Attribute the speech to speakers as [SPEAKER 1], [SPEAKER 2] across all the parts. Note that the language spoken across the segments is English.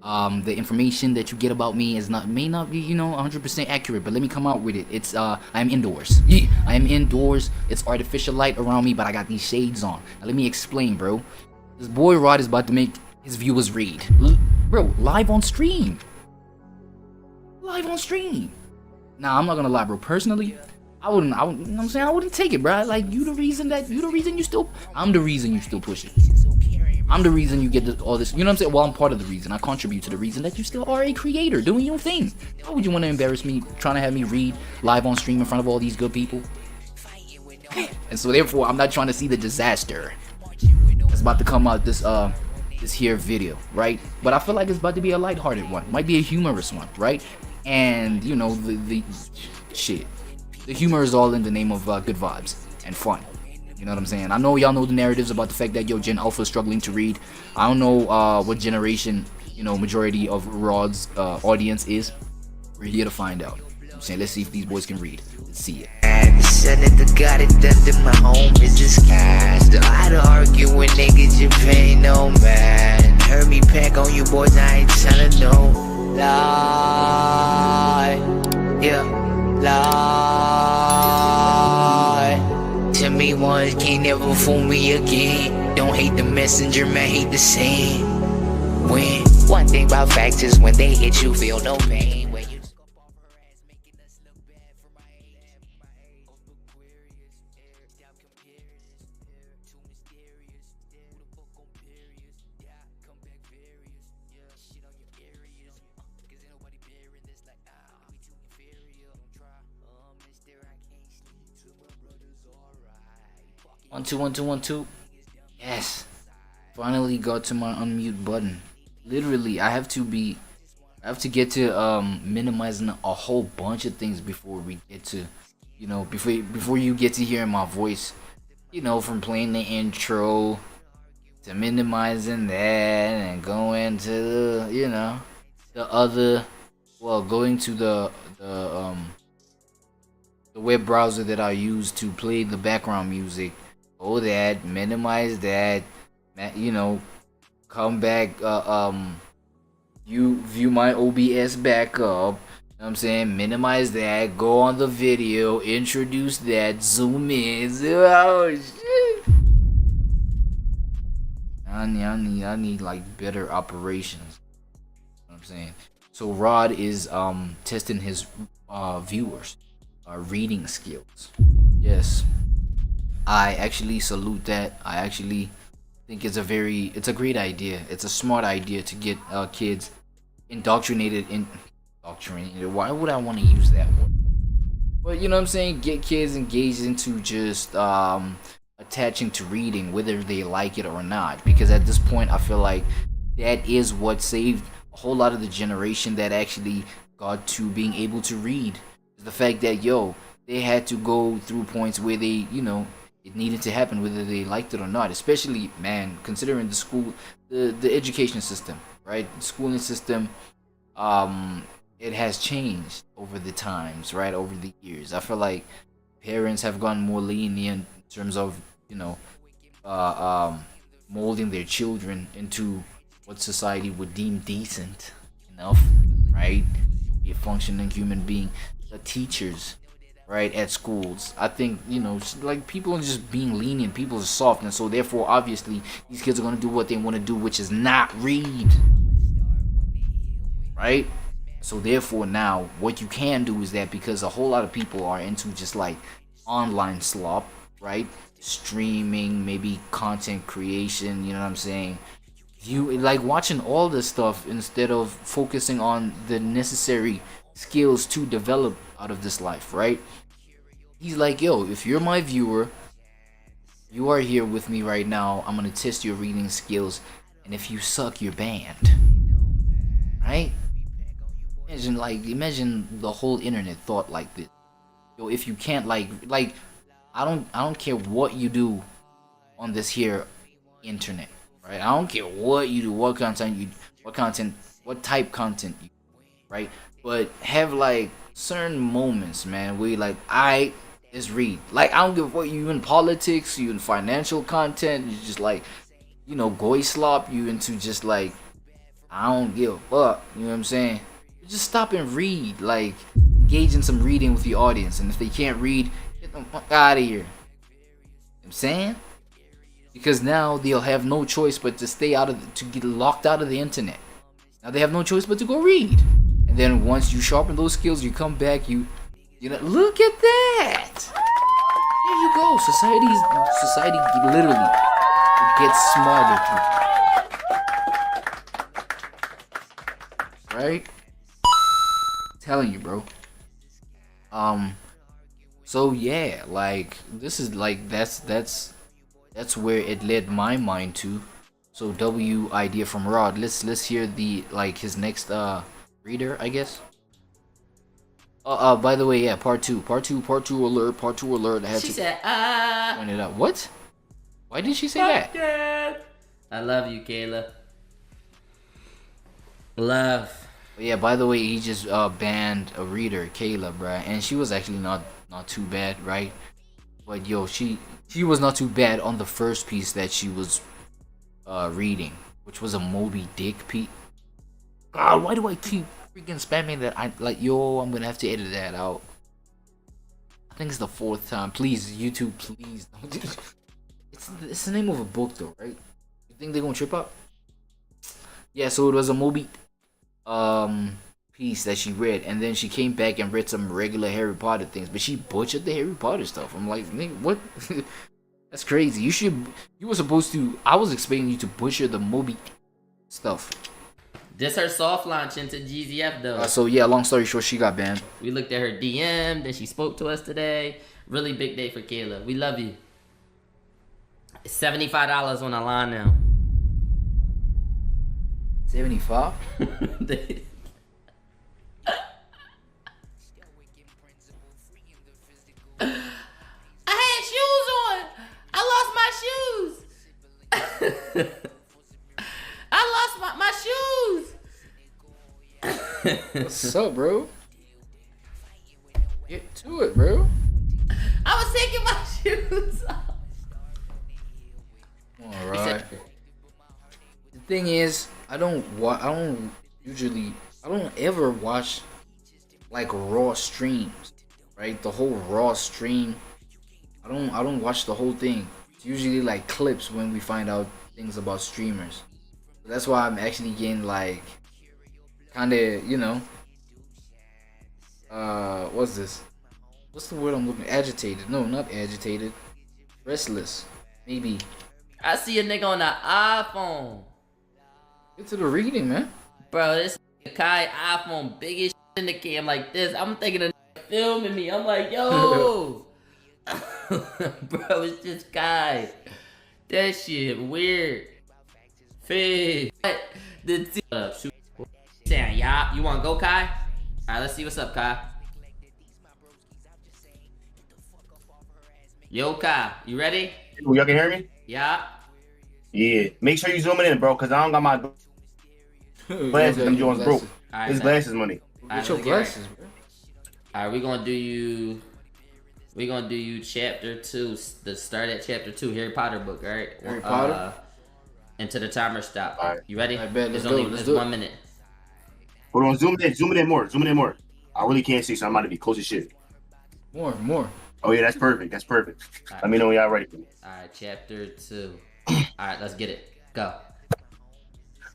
[SPEAKER 1] The information that you get about me is may not be 100% accurate, but let me come out with it. It's I'm indoors. Yeah, I am indoors. It's artificial light around me, but I got these shades on. Now let me explain, bro. This boy Rod is about to make his viewers read, bro, live on stream. Live on stream. Nah, I'm not gonna lie, bro. Personally, I wouldn't, you know what I'm saying? I wouldn't take it, bro. Like, I'm the reason you still push it. I'm the reason you get all this, you know what I'm saying? Well, I'm part of the reason. I contribute to the reason that you still are a creator, doing your thing. Why would you want to embarrass me, trying to have me read live on stream in front of all these good people? And so therefore, I'm not trying to see the disaster that's about to come out this here video, right? But I feel like it's about to be a lighthearted one. Might be a humorous one, right? And, you know, the humor is all in the name of good vibes and fun. You know what I'm saying? I know y'all know the narratives about the fact that Gen Alpha is struggling to read. I don't know what generation, majority of Rod's audience is. We're here to find out. You know what I'm saying, let's see if these boys can read. Let's see it.
[SPEAKER 2] Senator got it done to my home is this cash. I had to argue with niggas, you pay no man. Heard me pack on you boys, I ain't telling no lie. Yeah, lie. To me once, can't never fool me again. Don't hate the messenger, man, hate the same. When one thing about facts is when they hit you, feel no pain.
[SPEAKER 1] One, two, one, two, one, two. Yes. Finally got to my unmute button. Literally, I have to get to minimizing a whole bunch of things before we get to, before you get to hearing my voice. From playing the intro to minimizing that and going to going to the web browser that I use to play the background music. Oh, that, minimize that, come back, you view my OBS backup, you know what I'm saying, minimize that, go on the video, introduce that, zoom in, oh shit. I need like better operations, you know what I'm saying. So Rod is testing his viewers reading skills. Yes, I actually salute that. I actually think it's a great idea. It's a smart idea to get kids indoctrinated. Why would I want to use that word? But you know what I'm saying? Get kids engaged into just attaching to reading, whether they like it or not. Because at this point, I feel like that is what saved a whole lot of the generation that actually got to being able to read. The fact that they had to go through points where they, it needed to happen whether they liked it or not. Especially, man, considering the education system, right? The schooling system, it has changed over the times, right? Over the years, I feel like parents have gotten more lenient in terms of molding their children into what society would deem decent enough, right? Be a functioning human being. The teachers, right, at schools, I think, like, people are just being lenient, people are soft, and so therefore obviously these kids are going to do what they want to do, which is not read, right? So therefore now what you can do is that, because a whole lot of people are into just like online slop, right, streaming, maybe content creation, you know what I'm saying, you like watching all this stuff instead of focusing on the necessary skills to develop out of this life, right? He's like, if you're my viewer, you are here with me right now, I'm gonna test your reading skills, and if you suck, you're banned, right? Imagine the whole internet thought like this. If you can't like I don't care what you do on this here internet, right? I don't care what you do, what type content you do, right? But have like certain moments, man, where you like, let's read. Like, I don't give a fuck, you in politics, you in financial content, you just like, goy slop, you into just like I don't give a fuck. You know what I'm saying? Just stop and read. Like, engage in some reading with the audience. And if they can't read, get the fuck out of here. You know what I'm saying? Because now they'll have no choice but to stay out of to get locked out of the internet. Now they have no choice but to go read. And then once you sharpen those skills, you come back, you know, look at that. There you go. Society literally gets smarter through. Right? Telling you, bro. So yeah, like this is like that's where it led my mind to. So W idea from Rod. Let's hear the like his next reader, I guess. By the way, yeah, part two alert. I had
[SPEAKER 3] She
[SPEAKER 1] to
[SPEAKER 3] said,
[SPEAKER 1] point it out. What? Why did she say that?
[SPEAKER 3] yeah. I love you, Kayla. Love.
[SPEAKER 1] But yeah, by the way, he just banned a reader, Kayla, bruh, and she was actually not too bad, right? But yo, she was not too bad on the first piece that she was reading, which was a Moby Dick piece. God, why do I keep freaking spamming that? I like, yo, I'm gonna have to edit that out. I think it's the 4th time. Please, YouTube, please. It's the name of a book though, right? You think they're gonna trip up? Yeah, so it was a Moby piece that she read, and then she came back and read some regular Harry Potter things, but she butchered the Harry Potter stuff. I'm like, nigga, what? That's crazy. You were supposed to. I was expecting you to butcher the Moby stuff.
[SPEAKER 3] This her soft launch into GZF though.
[SPEAKER 1] So yeah, long story short, she got banned.
[SPEAKER 3] We looked at her DM, then she spoke to us today. Really big day for Kayla. We love you. It's $75 on the line now.
[SPEAKER 1] 75.
[SPEAKER 3] I had shoes on. I lost my shoes. I lost my shoes.
[SPEAKER 1] What's up, bro? Get to it, bro.
[SPEAKER 3] I was taking my shoes off.
[SPEAKER 1] All right. The thing is, I don't ever watch like raw streams, right? The whole raw stream. I don't watch the whole thing. It's usually like clips when we find out things about streamers. So that's why I'm actually getting like kind of, you know, what's this? What's the word I'm looking? Agitated? No, not agitated. Restless, maybe.
[SPEAKER 3] I see a nigga on the iPhone.
[SPEAKER 1] Get to the reading, man.
[SPEAKER 3] Bro, this Kai iPhone biggest in the cam like this. I'm thinking of filming me. I'm like, yo. Bro, it's just Kai. That shit weird. Fish. Shoot. Saying, yeah, you wanna go, Kai? Alright, let's see what's up, Kai. Yo, Kai, you ready?
[SPEAKER 4] Y'all can hear me?
[SPEAKER 3] Yeah.
[SPEAKER 4] Yeah. Make sure you zoom in, bro, because I don't got my glasses. Them Jones broke.
[SPEAKER 3] Alright,
[SPEAKER 4] This glasses money.
[SPEAKER 1] Get your glasses, bro.
[SPEAKER 3] Alright, we're gonna do you chapter 2. The start at chapter 2, Harry Potter book, alright?
[SPEAKER 1] Harry Potter?
[SPEAKER 3] Until the timer stop.
[SPEAKER 4] Alright.
[SPEAKER 3] You ready?
[SPEAKER 1] I bet. Let's
[SPEAKER 3] It's only
[SPEAKER 1] do it. Let's
[SPEAKER 3] it's
[SPEAKER 1] do
[SPEAKER 3] 1
[SPEAKER 1] it.
[SPEAKER 3] minute.
[SPEAKER 4] Hold on, zoom it in more. I really can't see, so I'm about to be close as shit.
[SPEAKER 1] More.
[SPEAKER 4] Oh yeah, that's perfect. Let me know when y'all ready.
[SPEAKER 3] Alright, chapter 2. Alright, let's get it. Go.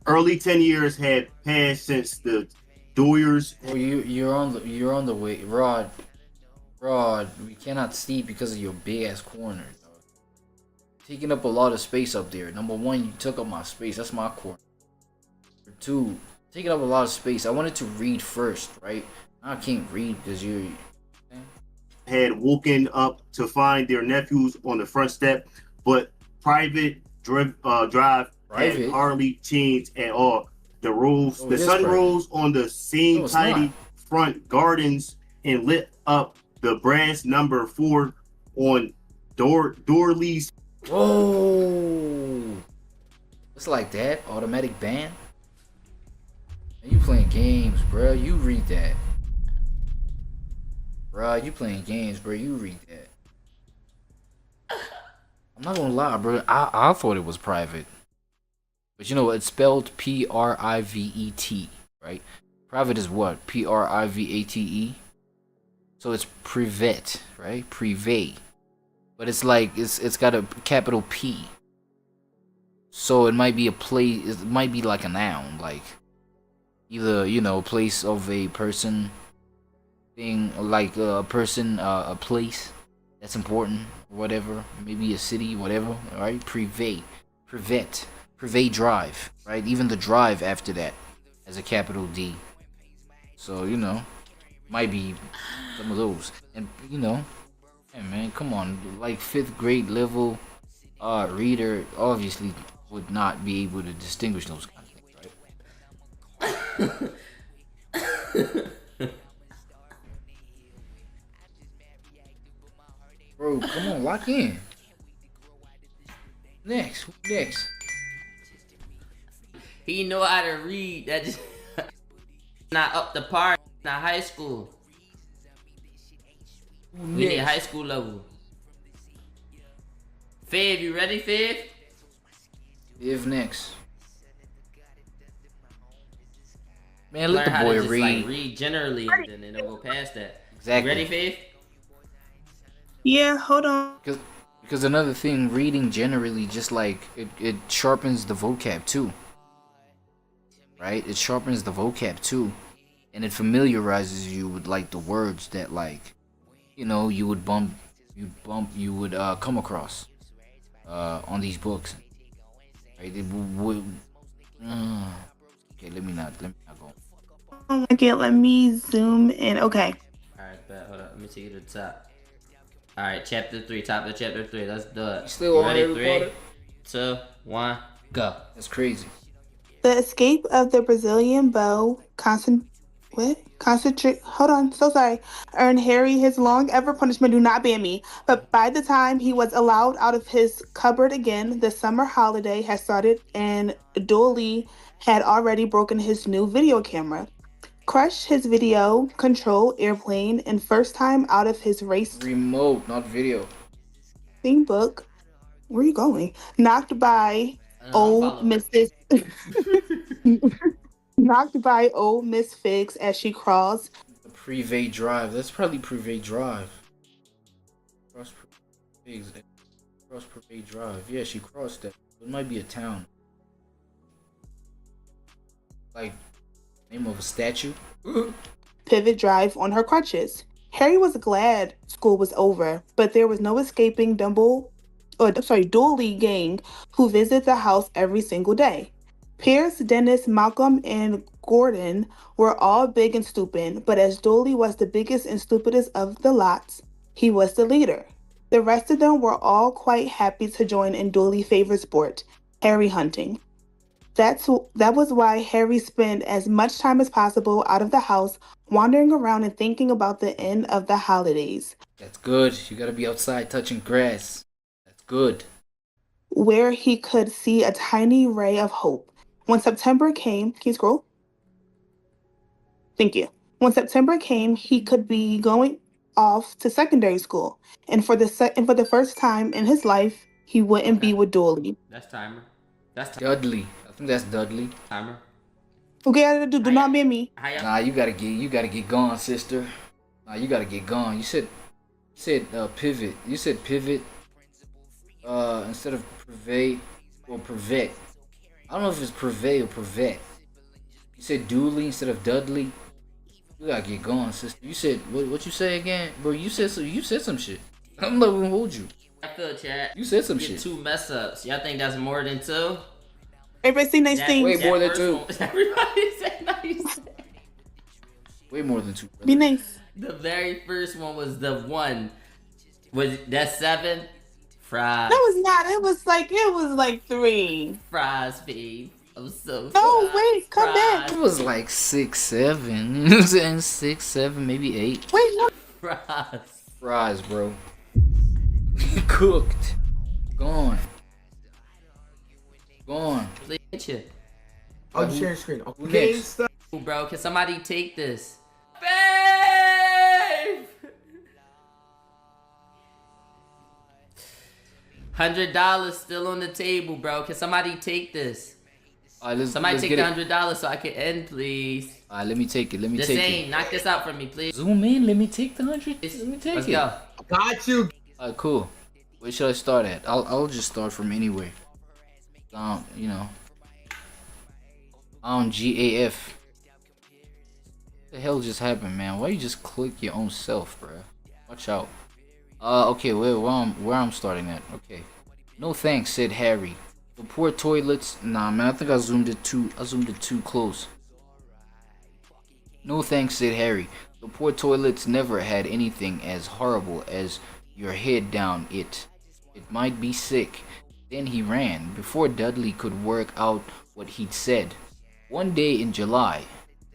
[SPEAKER 4] Early 10 years had passed since the Doyers.
[SPEAKER 1] Oh, you're on the way, Rod. We cannot see because of your big ass corner, dog. Taking up a lot of space up there. Number one, you took up my space. That's my corner. Number two, taking up a lot of space. I wanted to read first, right? I can't read because you're.
[SPEAKER 4] Had woken up to find their nephews on the front step, but private drive had
[SPEAKER 1] Private?
[SPEAKER 4] hardly changed at all. The
[SPEAKER 1] Oh, it is
[SPEAKER 4] sun
[SPEAKER 1] private.
[SPEAKER 4] rose on the same
[SPEAKER 1] No, it's
[SPEAKER 4] tidy
[SPEAKER 1] not.
[SPEAKER 4] front gardens and lit up the brass number 4 on Dorley's.
[SPEAKER 1] Whoa! It's like that automatic ban. Man, you playing games, bro? You read that. Bro, you playing games, bro. You read that. I'm not gonna lie, bro. I thought it was private. But you know, it's spelled Privet, right? Private is what? Private. So it's privet, right? Privé. But it's like it's got a capital P. So it might be a place. It might be like a noun, like either place of a person, thing, like a person, a place that's important, whatever. Maybe a city, whatever. Right? Privet drive, right? Even the drive after that has a capital D. So might be some of those, and hey man, come on, like fifth grade level reader obviously would not be able to distinguish those kind of things, right? Bro, come on, lock in. Next.
[SPEAKER 3] He know how to read. That just not up to par. Not high school. We need high school level. Fav, you ready, Fav?
[SPEAKER 1] If next. Man, let
[SPEAKER 3] Learn
[SPEAKER 1] the
[SPEAKER 3] how
[SPEAKER 1] boy
[SPEAKER 3] to just,
[SPEAKER 1] read.
[SPEAKER 3] like, read generally, and then it'll go past that.
[SPEAKER 1] Exactly.
[SPEAKER 3] You ready, Fav?
[SPEAKER 5] Yeah, hold on.
[SPEAKER 1] Because another thing, reading generally just like it sharpens the vocab too. Right? It sharpens the vocab too. And it familiarizes you with like the words that like you would come across on these books. Right? It would okay, let me not go.
[SPEAKER 5] Okay, let me zoom in. Okay.
[SPEAKER 3] Alright, bet. Hold up. Let me take you to the top. Alright, chapter 3. Top of chapter 3. Let's do it.
[SPEAKER 1] Still
[SPEAKER 3] You
[SPEAKER 1] on
[SPEAKER 3] ready?
[SPEAKER 1] Harry
[SPEAKER 3] 3,
[SPEAKER 1] Potter?
[SPEAKER 3] 2, 1, go.
[SPEAKER 1] That's crazy.
[SPEAKER 5] The escape of the Brazilian bow concentrate. Hold on, so sorry. Earned Harry his long ever punishment. Do not ban me. But by the time he was allowed out of his cupboard again, the summer holiday had started, and Dooley had already broken his new video camera, crushed his video control airplane, and first time out of his
[SPEAKER 1] Remote, not video.
[SPEAKER 5] racing book. Where are you going? Knocked by old Mrs. knocked by old Miss Figs as she crawls.
[SPEAKER 1] The Privé Drive. That's probably Privé Drive. Cross Privé Drive. Yeah, she crossed that. It might be a town. Like name of a statue.
[SPEAKER 5] Pivot Drive on her crutches. Harry was glad school was over, but there was no escaping Dooley gang who visit the house every single day. Pierce, Dennis, Malcolm, and Gordon were all big and stupid, but as Dooley was the biggest and stupidest of the lots, he was the leader. The rest of them were all quite happy to join in Dooley's favorite sport, Harry hunting. That was why Harry spent as much time as possible out of the house, wandering around and thinking about the end of the holidays.
[SPEAKER 1] That's good. You gotta be outside touching grass. That's good.
[SPEAKER 5] Where he could see a tiny ray of hope. When September came, can you scroll? Thank you. When September came, he could be going off to secondary school, and for the first time in his life, he wouldn't be with Dooley.
[SPEAKER 3] That's timer. That's
[SPEAKER 1] Dudley. I think that's Dudley.
[SPEAKER 3] timer.
[SPEAKER 5] Okay, do not be me.
[SPEAKER 1] Nah, you gotta get gone, sister. Nah, you gotta get gone. You said pivot. You said pivot. Instead of privet or privet. I don't know if it's privet or privet. You said Dooley instead of Dudley. You gotta get gone, sister. You said what you say again, bro? You said some shit. I'm not gonna hold you.
[SPEAKER 3] I feel chat.
[SPEAKER 1] You said some
[SPEAKER 3] Get
[SPEAKER 1] shit.
[SPEAKER 3] 2 mess ups. Y'all think that's more than 2?
[SPEAKER 5] Everybody say nice things.
[SPEAKER 1] Way more than 2.
[SPEAKER 3] Everybody say nice.
[SPEAKER 1] Way more than 2. Brother.
[SPEAKER 5] Be nice.
[SPEAKER 3] The very first one was the 1. Was that 7? Fries.
[SPEAKER 5] That was not. It was like 3.
[SPEAKER 3] Fries, babe. I'm so
[SPEAKER 5] No,
[SPEAKER 3] fries.
[SPEAKER 5] wait, come back.
[SPEAKER 1] It was like 6, 7. You know what I'm saying? 6, 7, maybe 8.
[SPEAKER 5] Wait, no.
[SPEAKER 3] Fries.
[SPEAKER 1] Fries, bro. Cooked. Gone.
[SPEAKER 3] Get you.
[SPEAKER 6] I'm sharing screen.
[SPEAKER 1] Who
[SPEAKER 6] Okay,
[SPEAKER 1] next?
[SPEAKER 6] stuff.
[SPEAKER 3] Ooh, bro, can somebody take this? Babe! $100 still on the table, bro. Can somebody take this? Somebody
[SPEAKER 1] let's
[SPEAKER 3] take
[SPEAKER 1] get
[SPEAKER 3] the
[SPEAKER 1] it.
[SPEAKER 3] $100 so I can end, please.
[SPEAKER 1] Alright, let me take it. Let me
[SPEAKER 3] Just
[SPEAKER 1] take
[SPEAKER 3] saying,
[SPEAKER 1] it.
[SPEAKER 3] knock this out for me, please.
[SPEAKER 1] Zoom in. Let me take the 100. Let me take
[SPEAKER 3] Let's
[SPEAKER 1] it.
[SPEAKER 3] go.
[SPEAKER 6] Got you.
[SPEAKER 1] Alright, cool. Where should I start at? I'll just start from anywhere. You know. GAF. What the hell just happened, man? Why you just click your own self, bruh? Watch out. Okay, where I'm starting at. Okay. No thanks, said Harry. The poor toilets. Nah, man, I think I zoomed it too close. No thanks, said Harry. The poor toilets never had anything as horrible as your head down it. It might be sick. Then he ran before Dudley could work out what he'd said. One day in July,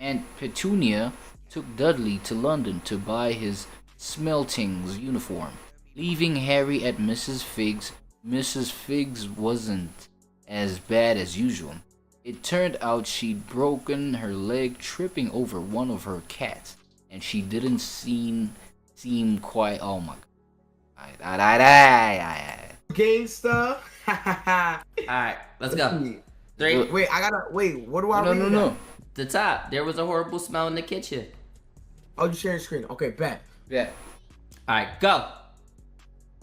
[SPEAKER 1] Aunt Petunia took Dudley to London to buy his Smeltings uniform, leaving Harry at Mrs. Figg's. Mrs. Figg's wasn't as bad as usual. It turned out she'd broken her leg tripping over one of her cats, and she didn't seem quite. Oh my god.
[SPEAKER 6] Gangsta.
[SPEAKER 3] Alright, let's go. 3.
[SPEAKER 6] Wait, what do I read?
[SPEAKER 1] No.
[SPEAKER 3] The top. There was a horrible smell in the kitchen.
[SPEAKER 6] Oh, you sharing screen. Okay, bet.
[SPEAKER 1] Yeah.
[SPEAKER 3] Alright, go.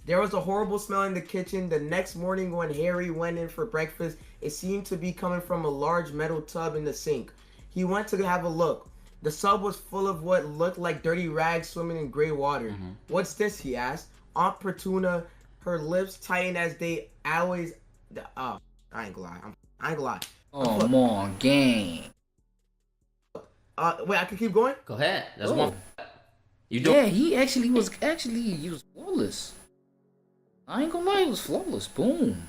[SPEAKER 6] There was a horrible smell in the kitchen. The next morning when Harry went in for breakfast, it seemed to be coming from a large metal tub in the sink. He went to have a look. The tub was full of what looked like dirty rags swimming in gray water. What's this, he asked. Aunt Petunia, her lips tightened as they always... I ain't gonna lie. I ain't gonna lie.
[SPEAKER 1] Oh, come on, gang.
[SPEAKER 6] Wait, I can keep going?
[SPEAKER 3] Go ahead. That's
[SPEAKER 1] Oh.
[SPEAKER 3] one. You do.
[SPEAKER 1] Yeah, he was flawless. I ain't gonna lie, he was flawless. Boom.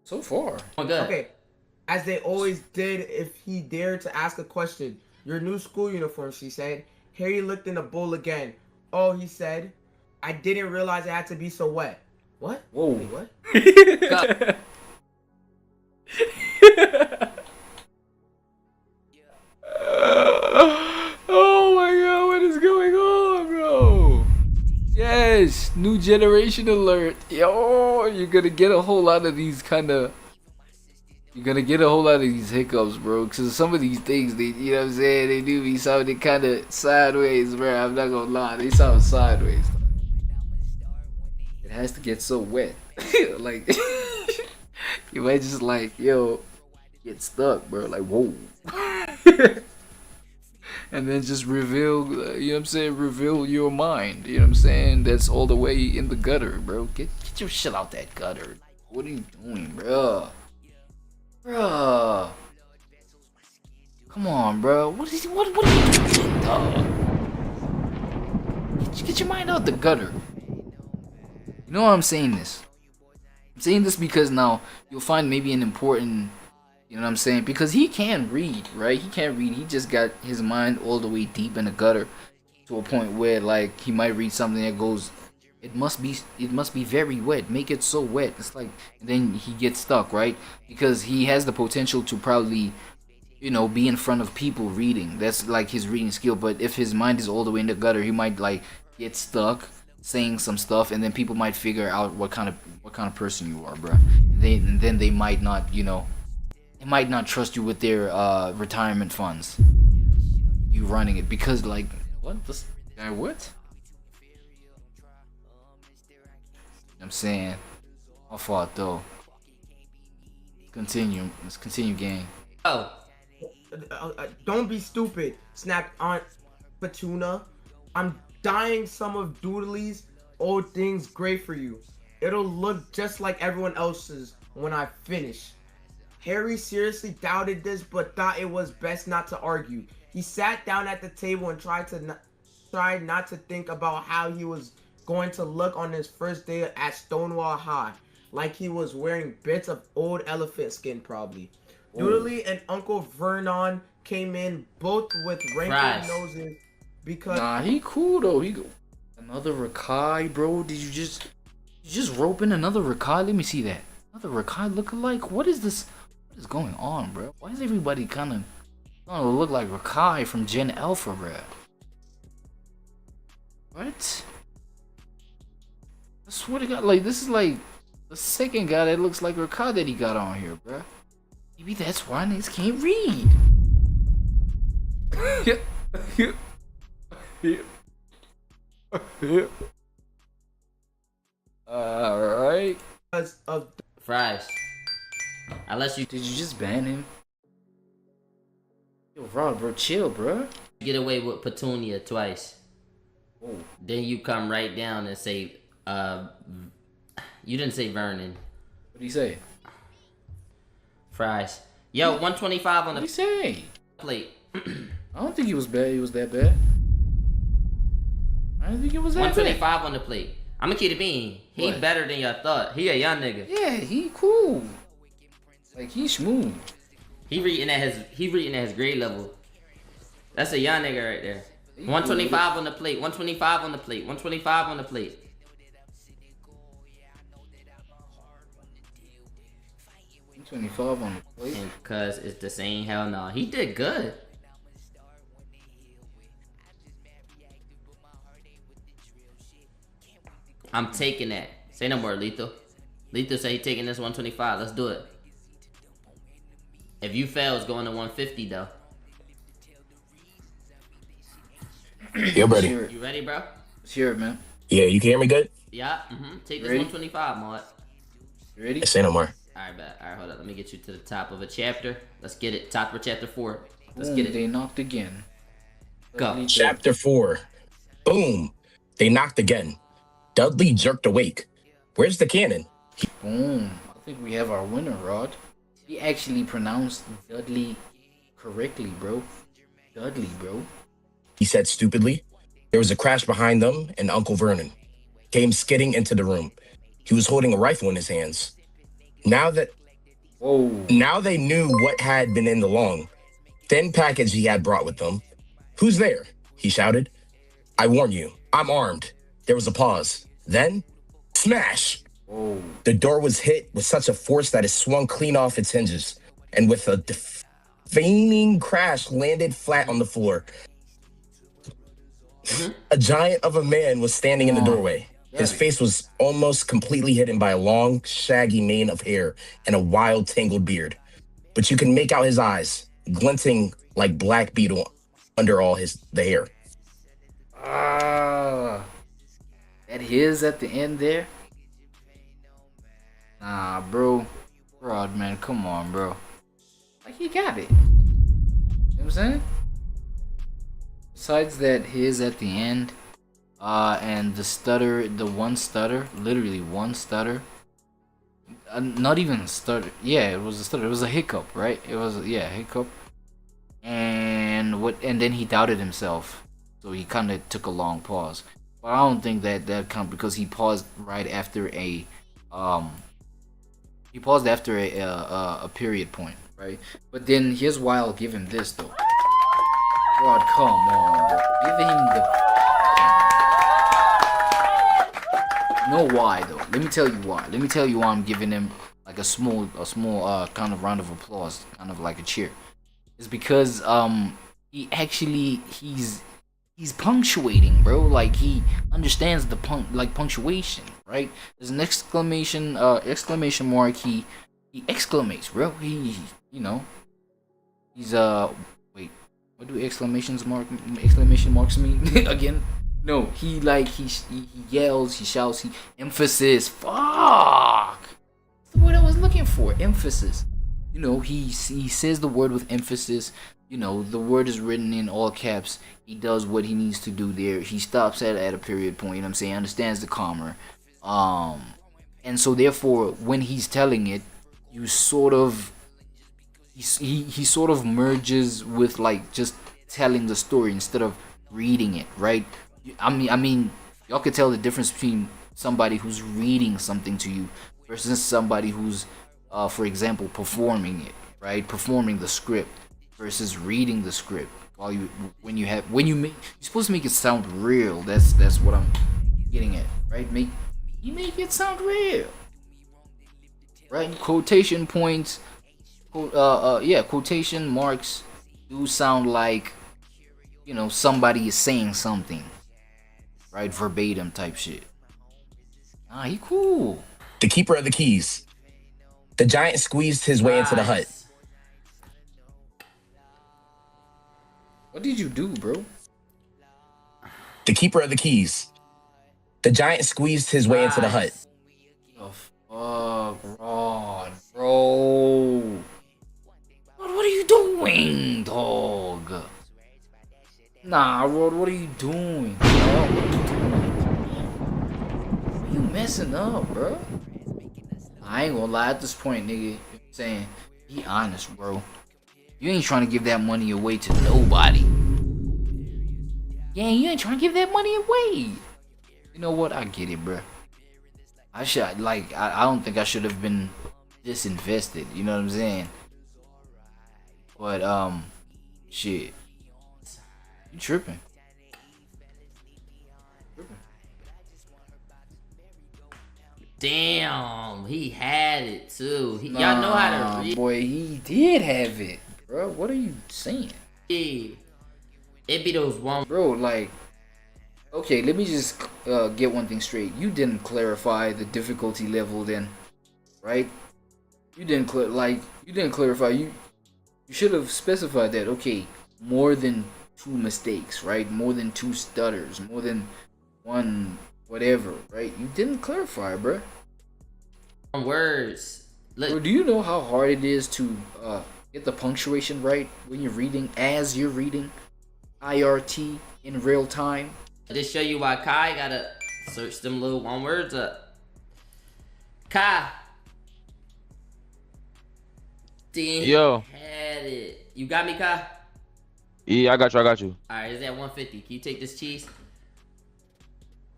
[SPEAKER 1] So far.
[SPEAKER 3] Good.
[SPEAKER 6] Okay. As they always did if he dared to ask a question. Your new school uniform, she said. Harry looked in the bowl again. Oh, he said. I didn't realize it had to be so wet. What?
[SPEAKER 1] Whoa.
[SPEAKER 6] Wait, what?
[SPEAKER 1] Oh my god, what is going on, bro? Yes, new generation alert. Yo, you're gonna get a whole lot of these hiccups, bro. Cause some of these things, you know what I'm saying, they do be sounding kind of sideways, bro. I'm not gonna lie, they sound sideways. It has to get so wet, like you might just like, yo, get stuck, bro. Like, whoa. And then just reveal, you know what I'm saying, reveal your mind, you know what I'm saying, that's all the way in the gutter, bro. Get your shit out that gutter. What are you doing, bro? Bro, come on, bro. What are you doing, dog? Get your mind out the gutter. You know why I'm saying this? I'm saying this because now you'll find maybe an important, you know what I'm saying? Because he can read, right? He can't read. He just got his mind all the way deep in the gutter to a point where, like, he might read something that goes, it must be very wet. Make it so wet. It's like, and then he gets stuck, right? Because he has the potential to probably, you know, be in front of people reading. That's like his reading skill. But if his mind is all the way in the gutter, he might like get stuck saying some stuff, and then people might figure out what kind of person you are, bro. And then they might not, you know. They might not trust you with their retirement funds. You running it because, like, what? This guy, what? I'm saying, my fault though. Continue. Let's continue, gang.
[SPEAKER 3] Oh.
[SPEAKER 6] Don't be stupid, snapped Aunt Petunia. I'm dyeing some of Doodley's old things gray for you. It'll look just like everyone else's when I finish. Harry seriously doubted this, but thought it was best not to argue. He sat down at the table and tried not to think about how he was going to look on his first day at Stonewall High, like he was wearing bits of old elephant skin probably. Ooh. Doodley and Uncle Vernon came in both with wrinkled noses because...
[SPEAKER 1] Nah, he cool though. Another Rakai, bro. Did you just rope in another Rakai? Let me see that. Another Rakai lookalike? What is this? What is going on, bro? Why is everybody kind of look like Rakai from Gen Alpha, bro? What? I swear to God, like, this is like the second guy that looks like Rakai that he got on here, bro. Maybe that's why niggas can't read. Alright.
[SPEAKER 6] Because of
[SPEAKER 3] Fries. Unless you
[SPEAKER 1] Did you just ban him? Yo, Rod, bro, chill, bro.
[SPEAKER 3] get away with Petunia twice,
[SPEAKER 1] Oh,
[SPEAKER 3] then you come right down and say, you didn't say Vernon.
[SPEAKER 1] what'd he say?
[SPEAKER 3] Fries. Yo, 125 on
[SPEAKER 1] What'd he
[SPEAKER 3] the
[SPEAKER 1] say?
[SPEAKER 3] plate.
[SPEAKER 1] I don't think he was bad. He was that bad. I don't think it was that bad.
[SPEAKER 3] 125 on the plate. I'm gonna keep it being. He
[SPEAKER 1] What?
[SPEAKER 3] better than y'all thought. He a young nigga.
[SPEAKER 1] Yeah, he cool. Like, he's smooth.
[SPEAKER 3] He reading at his grade level. That's a young nigga right there. 125 on the plate. 125 on the plate. 125 on the plate.
[SPEAKER 1] 25 on the plate.
[SPEAKER 3] And cuz it's the same, hell no. He did good. I'm taking that. Say no more, Lethal. Lethal say he taking this 125. Let's do it. If you fail, it's going to 150 though.
[SPEAKER 7] Yeah, I'm ready.
[SPEAKER 3] You ready, bro?
[SPEAKER 1] Let's hear it, man.
[SPEAKER 7] Yeah, you can hear me good?
[SPEAKER 3] Yeah. Take this
[SPEAKER 1] Ready?
[SPEAKER 3] 125, mod.
[SPEAKER 1] You ready?
[SPEAKER 7] Say no more.
[SPEAKER 3] Alright, bet. Alright, hold up. Let me get you to the top of a chapter. Let's get it. Top of chapter 4. Let's
[SPEAKER 1] Boom,
[SPEAKER 3] get it.
[SPEAKER 1] They knocked again.
[SPEAKER 3] Go.
[SPEAKER 7] Chapter 4. Boom. They knocked again. Dudley jerked awake. Where's the cannon?
[SPEAKER 1] Boom. I think we have our winner, Rod. He actually pronounced Dudley correctly, bro. Dudley, bro.
[SPEAKER 7] He said stupidly. There was a crash behind them, and Uncle Vernon came skidding into the room. He was holding a rifle in his hands. Now they knew what had been in the long, thin package he had brought with them. Who's there? He shouted. I warn you, I'm armed. There was a pause. Then, smash!
[SPEAKER 1] Whoa.
[SPEAKER 7] The door was hit with such a force that it swung clean off its hinges, and with a deafening crash landed flat on the floor. A giant of a man was standing in the doorway. His face was almost completely hidden by a long, shaggy mane of hair and a wild, tangled beard. But you can make out his eyes, glinting like black beetle under all the hair.
[SPEAKER 1] That his at the end there? Nah, bro. Rod, man, come on, bro. Like, he got it. You know what I'm saying? Besides that his at the end, and the stutter, literally one stutter. Not even a stutter. Yeah, it was a stutter. It was a hiccup, right? It was, yeah, hiccup. And then he doubted himself. So he kind of took a long pause. But I don't think that counts because he paused right after a period point, right? But then here's why I'll give him this though. God, come on, bro. Give him the. You know why though? Let me tell you why. Let me tell you why I'm giving him like a small kind of round of applause, kind of like a cheer. It's because he's punctuating, bro. Like he understands the punctuation, right? There's an exclamation mark. He exclamates, bro. He's wait, what do exclamation marks mean again? No, he yells, he shouts, he emphasis. Fuck, that's the word I was looking for. Emphasis. You know, he says the word with emphasis. You know, the word is written in all caps. He does what he needs to do there. He stops at a period point, you know what I'm saying? Understands the comma. And so therefore, when he's telling it, you sort of, he sort of merges with like just telling the story instead of reading it, right? I mean, y'all could tell the difference between somebody who's reading something to you versus somebody who's, for example, performing it, right? Performing the script versus reading the script. While you're supposed to make it sound real. That's what I'm getting at, right? You make it sound real, right? Quotation points, quotation marks do sound like, you know, somebody is saying something, right? Verbatim type shit. He cool.
[SPEAKER 7] The keeper of the keys. The giant squeezed his way into the hut.
[SPEAKER 1] What did you do, bro?
[SPEAKER 7] The keeper of the keys. The giant squeezed his way into the hut.
[SPEAKER 3] Nice.
[SPEAKER 1] The fuck, Rod, bro? What are you doing, dog? Nah, Rod, what are you doing, dog? What are you doing? You messing up, bro. I ain't gonna lie at this point, nigga. You know what I'm saying? Be honest, bro. You ain't trying to give that money away to nobody. Yeah, you ain't trying to give that money away. You know what? I get it, bro. I should, like, I don't think I should have been disinvested. You know what I'm saying? But, shit. You tripping.
[SPEAKER 3] Damn, he had it too. Y'all know how to read.
[SPEAKER 1] Boy, he did have it, bro. What are you saying?
[SPEAKER 3] It be those one.
[SPEAKER 1] Bro, like, okay, let me just get one thing straight. You didn't clarify the difficulty level then, right? You didn't clarify. You should have specified that, okay, more than 2 mistakes, right? More than 2 stutters, more than 1 whatever, right? You didn't clarify, bro.
[SPEAKER 3] Words.
[SPEAKER 1] Bro, do you know how hard it is to get the punctuation right when you're reading, as you're reading IRT in real time?
[SPEAKER 3] Just show you why Kai gotta search them little 1 words up. Kai. Damn,
[SPEAKER 8] Yo.
[SPEAKER 3] had it. You got me, Kai?
[SPEAKER 8] Yeah, I got you.
[SPEAKER 3] Alright, is that 150? Can you take this cheese?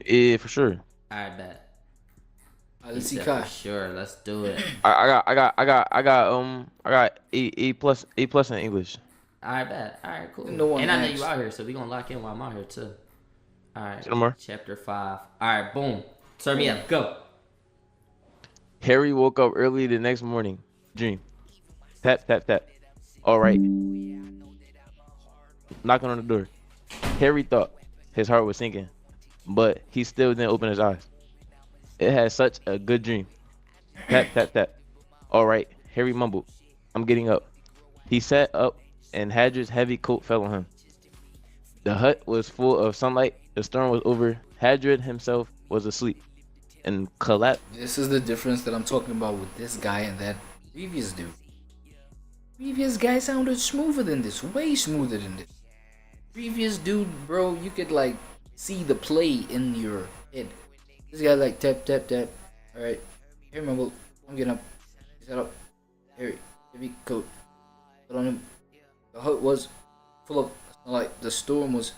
[SPEAKER 8] Yeah, for sure.
[SPEAKER 3] Alright, bet.
[SPEAKER 1] Let's see,
[SPEAKER 3] He said
[SPEAKER 1] Kai.
[SPEAKER 3] for sure, let's do it.
[SPEAKER 8] I got A plus in English.
[SPEAKER 3] Alright, bet. Alright, cool.
[SPEAKER 1] No one
[SPEAKER 3] And I know
[SPEAKER 1] asked.
[SPEAKER 3] you out here, so we gonna lock in while I'm out here too. Alright.
[SPEAKER 8] Say no more.
[SPEAKER 3] Chapter 5. Alright, boom. Turn me up. Go.
[SPEAKER 8] Harry woke up early the next morning. Dream. Tap, tap, tap. All right. Knocking on the door. Harry thought his heart was sinking, but he still didn't open his eyes. It had such a good dream. Tap, tap, tap. All right. Harry mumbled. I'm getting up. He sat up and Hadrid's heavy coat fell on him. The hut was full of sunlight. The storm was over. Hadrid himself was asleep and collapsed.
[SPEAKER 1] This is the difference that I'm talking about with this guy and that previous dude. Previous guy sounded smoother than this, way smoother than this. Previous dude, bro, you could like see the play in your head. This guy like tap tap tap. All right, here, remember, I'm getting up. Set up. Harry, heavy coat. Put on him. The hut was full of sunlight. The storm was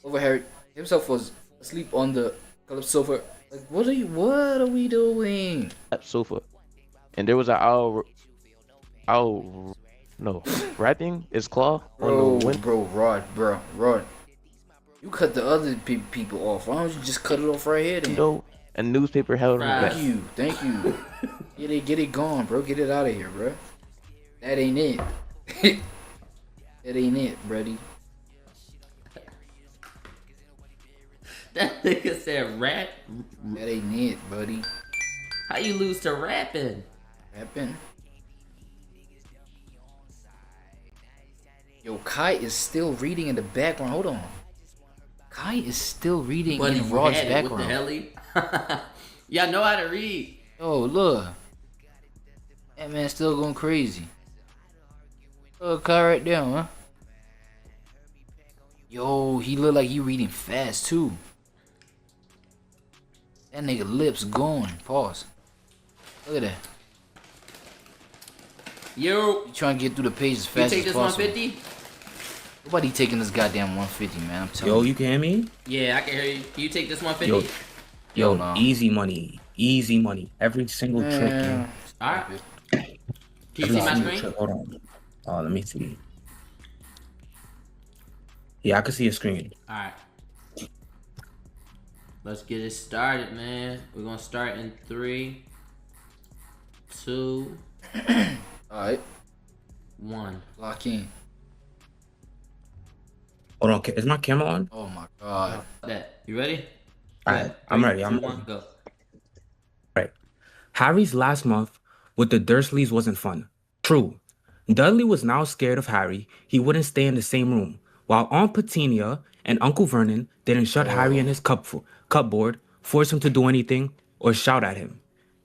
[SPEAKER 1] over. Harry himself was asleep on the collapsed sofa. Like, what are we doing?
[SPEAKER 8] Sofa, and there was an owl wrapping its claw on the window.
[SPEAKER 1] Rod. You cut the other people off. Why don't you just cut it off right here then?
[SPEAKER 8] A newspaper held on the back.
[SPEAKER 1] Thank you. Get it gone, bro. Get it out of here, bro. That ain't it. That ain't it, buddy.
[SPEAKER 3] That nigga said rap.
[SPEAKER 1] That ain't it, buddy.
[SPEAKER 3] How you lose to rapping?
[SPEAKER 1] Rapping. Yo, Kai is still reading in the background. Hold on. Kai is still reading
[SPEAKER 3] Buddy,
[SPEAKER 1] in
[SPEAKER 3] you
[SPEAKER 1] Rod's
[SPEAKER 3] had it. What the
[SPEAKER 1] background.
[SPEAKER 3] hell? Y'all know how to read.
[SPEAKER 1] Oh, look. That man's still going crazy. Look, Kai right there, huh? Yo, he look like he reading fast, too. That nigga lips going. Pause. Look at that.
[SPEAKER 3] Yo,
[SPEAKER 1] You trying to get through the page as
[SPEAKER 3] you
[SPEAKER 1] fast
[SPEAKER 3] take
[SPEAKER 1] as
[SPEAKER 3] this
[SPEAKER 1] possible.
[SPEAKER 3] 150?
[SPEAKER 1] Nobody taking this goddamn 150, man. I'm telling
[SPEAKER 9] Yo,
[SPEAKER 1] you.
[SPEAKER 9] you can hear me?
[SPEAKER 3] Yeah, I can hear you. Can you take this 150?
[SPEAKER 9] Yo,
[SPEAKER 1] nah.
[SPEAKER 9] easy money. Easy money. Every single trick.
[SPEAKER 1] Man,
[SPEAKER 3] Alright.
[SPEAKER 1] stop it.
[SPEAKER 3] Can you
[SPEAKER 9] Every
[SPEAKER 3] see my
[SPEAKER 9] single
[SPEAKER 3] screen?
[SPEAKER 9] trick. Hold on. Let me see. Yeah, I can see your screen.
[SPEAKER 3] Alright. Let's get it started, man. We're gonna start in 3, 2,
[SPEAKER 1] Alright,
[SPEAKER 3] 1.
[SPEAKER 1] lock in.
[SPEAKER 9] Hold on. Is my camera on?
[SPEAKER 1] Oh my god.
[SPEAKER 3] That. You ready?
[SPEAKER 9] Alright, I'm ready. I'm
[SPEAKER 3] 2,
[SPEAKER 9] ready.
[SPEAKER 3] 1, go.
[SPEAKER 9] Right. Harry's last month with the Dursleys wasn't fun. True. Dudley was now scared of Harry. He wouldn't stay in the same room. while Aunt Petunia and Uncle Vernon didn't shut Harry in his cupboard, force him to do anything, or shout at him.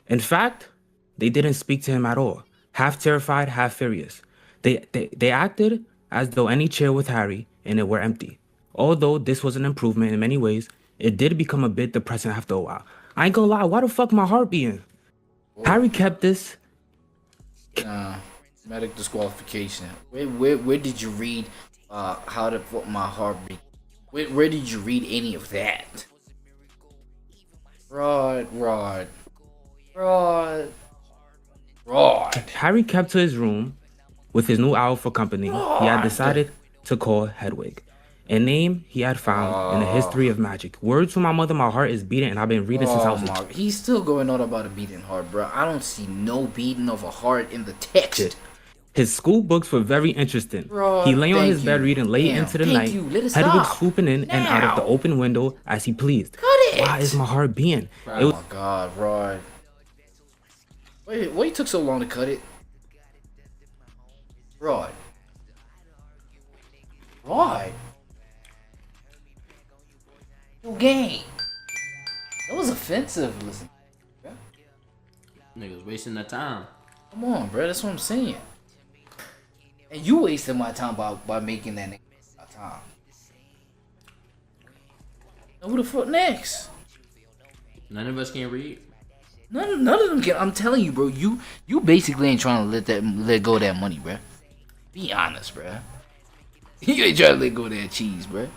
[SPEAKER 9] In fact, they didn't speak to him at all, half terrified, half furious. They acted as though any chair with Harry in it were empty. Although this was an improvement in many ways, it did become a bit depressing after a while. I ain't gonna lie, why the fuck my heart beating? Harry kept this.
[SPEAKER 1] Nah, medic disqualification. Where did you read how to put my heart beat? Where did you read any of that? Rod.
[SPEAKER 9] Harry kept to his room with his new owl for company. He had decided to call Hedwig, a name he had found in the history of magic. Word to my mother, my heart is beating, and I've been reading since I was a kid.
[SPEAKER 1] He's still going on about a beating heart, bro. I don't see no beating of a heart in the text.
[SPEAKER 9] His school books were very interesting.
[SPEAKER 1] Bro,
[SPEAKER 9] he lay on his bed reading late into the night. Hedwig swooping in and out of the open window as he pleased.
[SPEAKER 1] Cut it!
[SPEAKER 9] Why is my heart beating?
[SPEAKER 1] Oh my god, Rod. Wait, why you took so long to cut it? Rod. Yo, gang. That was offensive, listen. Bro.
[SPEAKER 3] Niggas wasting their time.
[SPEAKER 1] Come on, bro. That's what I'm saying. And you wasted my time by making that nigga waste my time. Now who the fuck next?
[SPEAKER 3] None of us can read.
[SPEAKER 1] None of them can. I'm telling you, bro. You basically ain't trying to let go of that money, bro. Be honest, bro. You ain't trying to let go of that cheese, bro.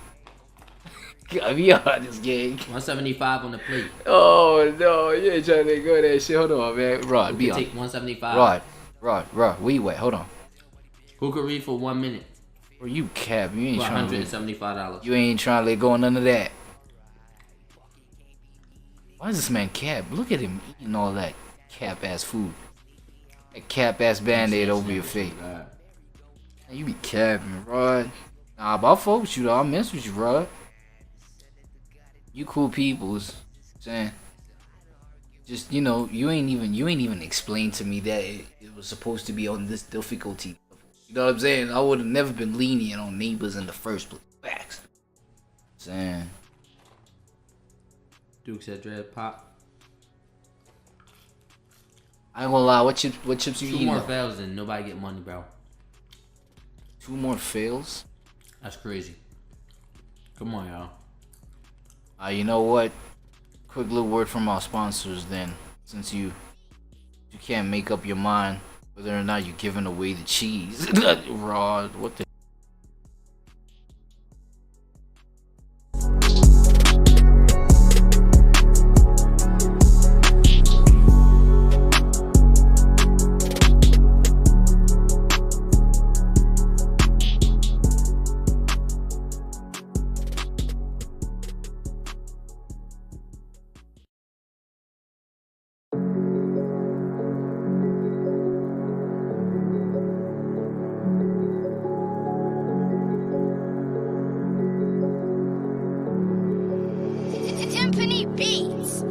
[SPEAKER 1] Gotta be honest, gang.
[SPEAKER 3] 175 on the plate.
[SPEAKER 1] Oh no, you ain't trying to let go of that shit. Hold on, man. Rod, be honest.
[SPEAKER 3] Take 175.
[SPEAKER 1] Rod. Where you at? Hold on.
[SPEAKER 3] Who could read for 1 minute?
[SPEAKER 1] Bro, you cap. You ain't trying to.
[SPEAKER 3] $175.
[SPEAKER 1] You ain't trying to let go of none of that. Why is this man cap? Look at him eating all that cap ass food. That cap ass band-aid over your face. Man, you be capping, Rod. Nah, but I'll fuck with you though. I'll mess with you, Rod. You cool peoples. Saying. Just, you know, you ain't even explained to me that it was supposed to be on this difficulty level. You know what I'm saying? I would have never been lenient on neighbors in the first place. Facts. Saying.
[SPEAKER 3] Duke said dread pop.
[SPEAKER 1] I ain't gonna lie, what chips you eating?
[SPEAKER 3] 2 more fails and nobody get money, bro.
[SPEAKER 1] 2 more fails?
[SPEAKER 3] That's crazy. Come on, y'all.
[SPEAKER 1] You know what? Quick little word from our sponsors then. Since you can't make up your mind whether or not you're giving away the cheese. Rod, what the
[SPEAKER 10] Beats.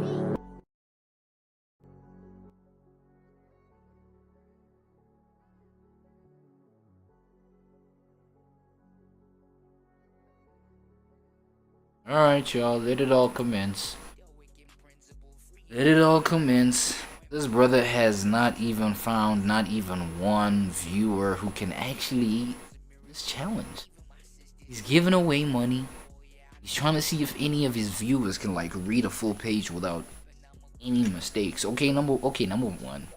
[SPEAKER 1] Alright, y'all, let it all commence. Let it all commence. This brother has not even found not even one viewer who can actually this challenge. He's giving away money. He's trying to see if any of his viewers can like read a full page without any mistakes. Okay, number one.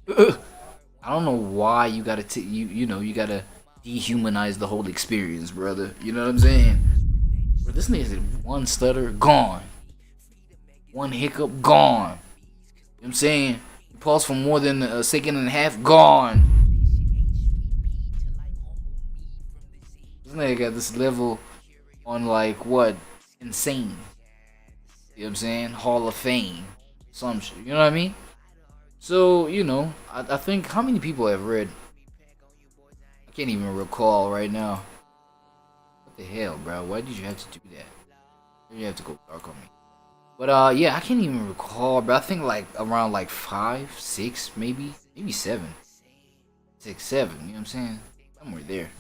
[SPEAKER 1] I don't know why you gotta you gotta dehumanize the whole experience, brother. You know what I'm saying? Bro, this nigga said one stutter, gone. One hiccup, gone. You know what I'm saying? You pause for more than a second and a half, gone. This nigga got this level on like what? Insane. You know what I'm saying? Hall of Fame. Some shit. You know what I mean? So, you know, I think how many people have read? I can't even recall right now. What the hell, bro? Why did you have to do that? Maybe you have to go dark on me. But yeah, I can't even recall, bro. I think like around like 5, 6, maybe 7. 6, 7, you know what I'm saying? Somewhere there.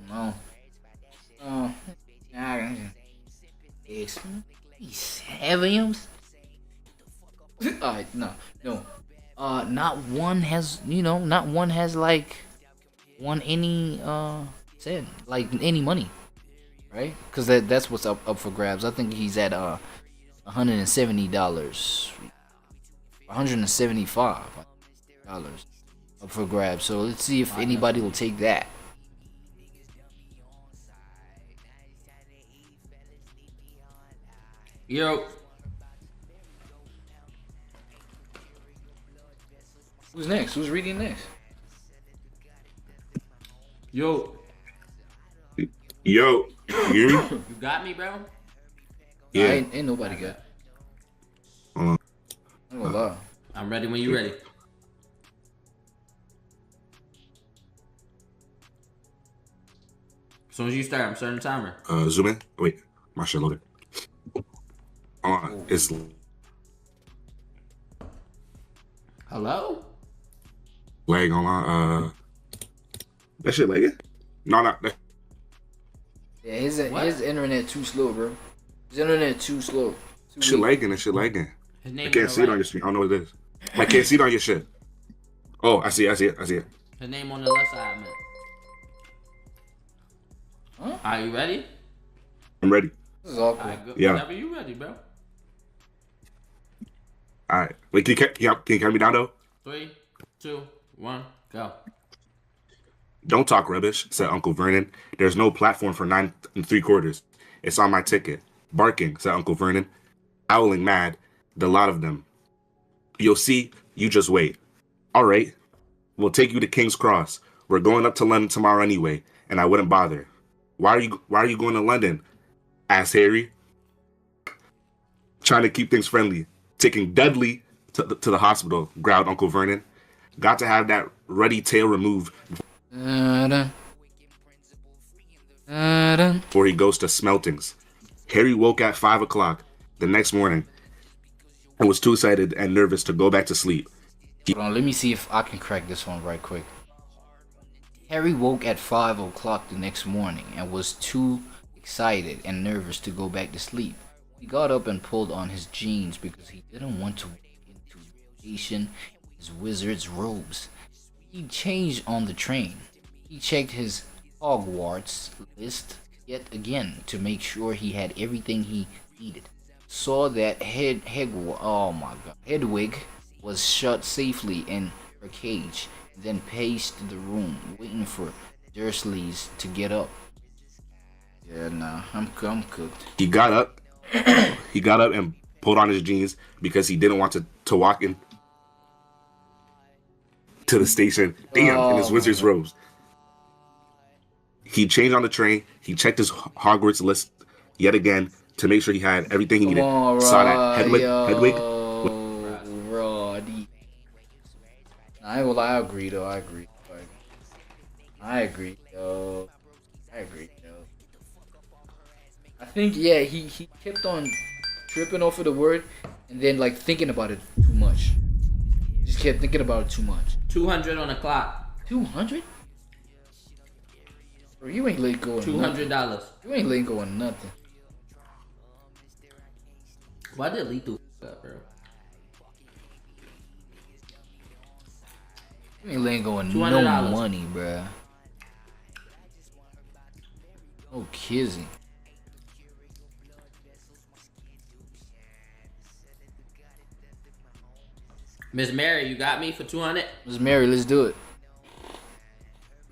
[SPEAKER 1] No. Oh. These heaviums. Alright, no. Not one has, not one has like won any said like any money, right? Because that's what's up for grabs. I think he's at $170, $175 up for grabs. So let's see if anybody will take that.
[SPEAKER 3] Yo.
[SPEAKER 1] Who's next? Who's reading next?
[SPEAKER 3] Yo.
[SPEAKER 10] Yo, you hear me?
[SPEAKER 3] You got me, bro?
[SPEAKER 10] Yeah.
[SPEAKER 1] Ain't nobody got.
[SPEAKER 10] Hold on.
[SPEAKER 1] I'm gonna lie.
[SPEAKER 3] I'm ready when you ready. As soon as you start, I'm starting the timer.
[SPEAKER 10] Zoom in. Wait, my shit loaded. It's
[SPEAKER 3] Hello?
[SPEAKER 10] lag online. That shit lagging? No, not that.
[SPEAKER 1] Yeah, his internet too slow, bro. His internet too slow.
[SPEAKER 10] Shit lagging. That shit lagging.
[SPEAKER 3] His name
[SPEAKER 10] I can't see it on your screen. I don't know what it is. I can't see it on your shit. Oh, I see it.
[SPEAKER 3] His name on the left side, man.
[SPEAKER 1] Huh?
[SPEAKER 3] Are you ready?
[SPEAKER 10] I'm ready.
[SPEAKER 1] This is awkward.
[SPEAKER 3] Alright,
[SPEAKER 10] Yeah.
[SPEAKER 3] Whenever you ready, bro.
[SPEAKER 10] All right. Wait, can you count me down though?
[SPEAKER 3] 3, 2, 1, go.
[SPEAKER 10] Don't talk rubbish, said Uncle Vernon. There's no platform for 9 3/4. It's on my ticket. Barking, said Uncle Vernon. Howling mad, the lot of them. You'll see, you just wait. All right, we'll take you to King's Cross. We're going up to London tomorrow anyway, and I wouldn't bother. Why are you going to London? Asked Harry. Trying to keep things friendly. Taking Dudley to the hospital, growled Uncle Vernon. Got to have that ruddy tail removed before he goes to Smeltings. Harry woke at 5 o'clock the next morning and was too excited and nervous to go back to sleep.
[SPEAKER 1] Hold on, let me see if I can crack this one right quick. Harry woke at 5 o'clock the next morning and was too excited and nervous to go back to sleep. He got up and pulled on his jeans because he didn't want to walk into the station in his wizard's robes. He changed on the train. He checked his Hogwarts list yet again to make sure he had everything he needed. Saw that Hedwig was shut safely in her cage, then paced the room, waiting for Dursleys to get up. Yeah, nah, I'm cooked.
[SPEAKER 10] He got up. He got up and pulled on his jeans because he didn't want to walk in to the station. Damn, in his wizard's robes. He changed on the train. He checked his Hogwarts list yet again to make sure he had everything he needed. Saw that Hedwig.
[SPEAKER 1] Roddy. I ain't gonna lie, I agree though. I agree, though. I think, yeah, he kept on tripping off of the word and then like thinking about it too much. Just kept thinking about it too much.
[SPEAKER 3] 200 on the clock.
[SPEAKER 1] 200? Bro, you ain't late going.
[SPEAKER 3] $200.
[SPEAKER 1] You ain't late going nothing.
[SPEAKER 3] Why did Lethal up, bro?
[SPEAKER 1] You ain't late going no
[SPEAKER 3] $200.
[SPEAKER 1] money, bruh. No kizzy.
[SPEAKER 3] Miss Mary, you got me for 200?
[SPEAKER 1] Miss Mary, let's do it.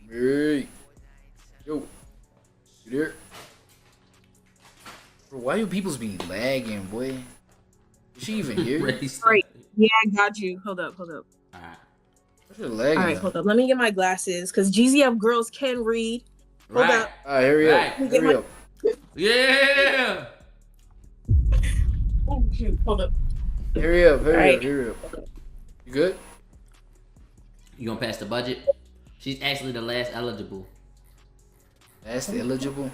[SPEAKER 1] Mary. Yo. You there? Bro, why you people's be lagging, boy? Is she even here?
[SPEAKER 11] Right. Yeah, I got you. Hold up.
[SPEAKER 3] Alright.
[SPEAKER 1] What's your lagging?
[SPEAKER 11] All right, hold up. Let me get my glasses because GZF girls can read. Hold up.
[SPEAKER 1] Alright, hurry up. Hurry up.
[SPEAKER 3] Yeah!
[SPEAKER 11] Oh, shoot. Hold up.
[SPEAKER 1] Hurry up.
[SPEAKER 11] Alright.
[SPEAKER 1] Hurry up. You good?
[SPEAKER 3] You gonna pass the budget? She's actually the last eligible.
[SPEAKER 1] That's eligible.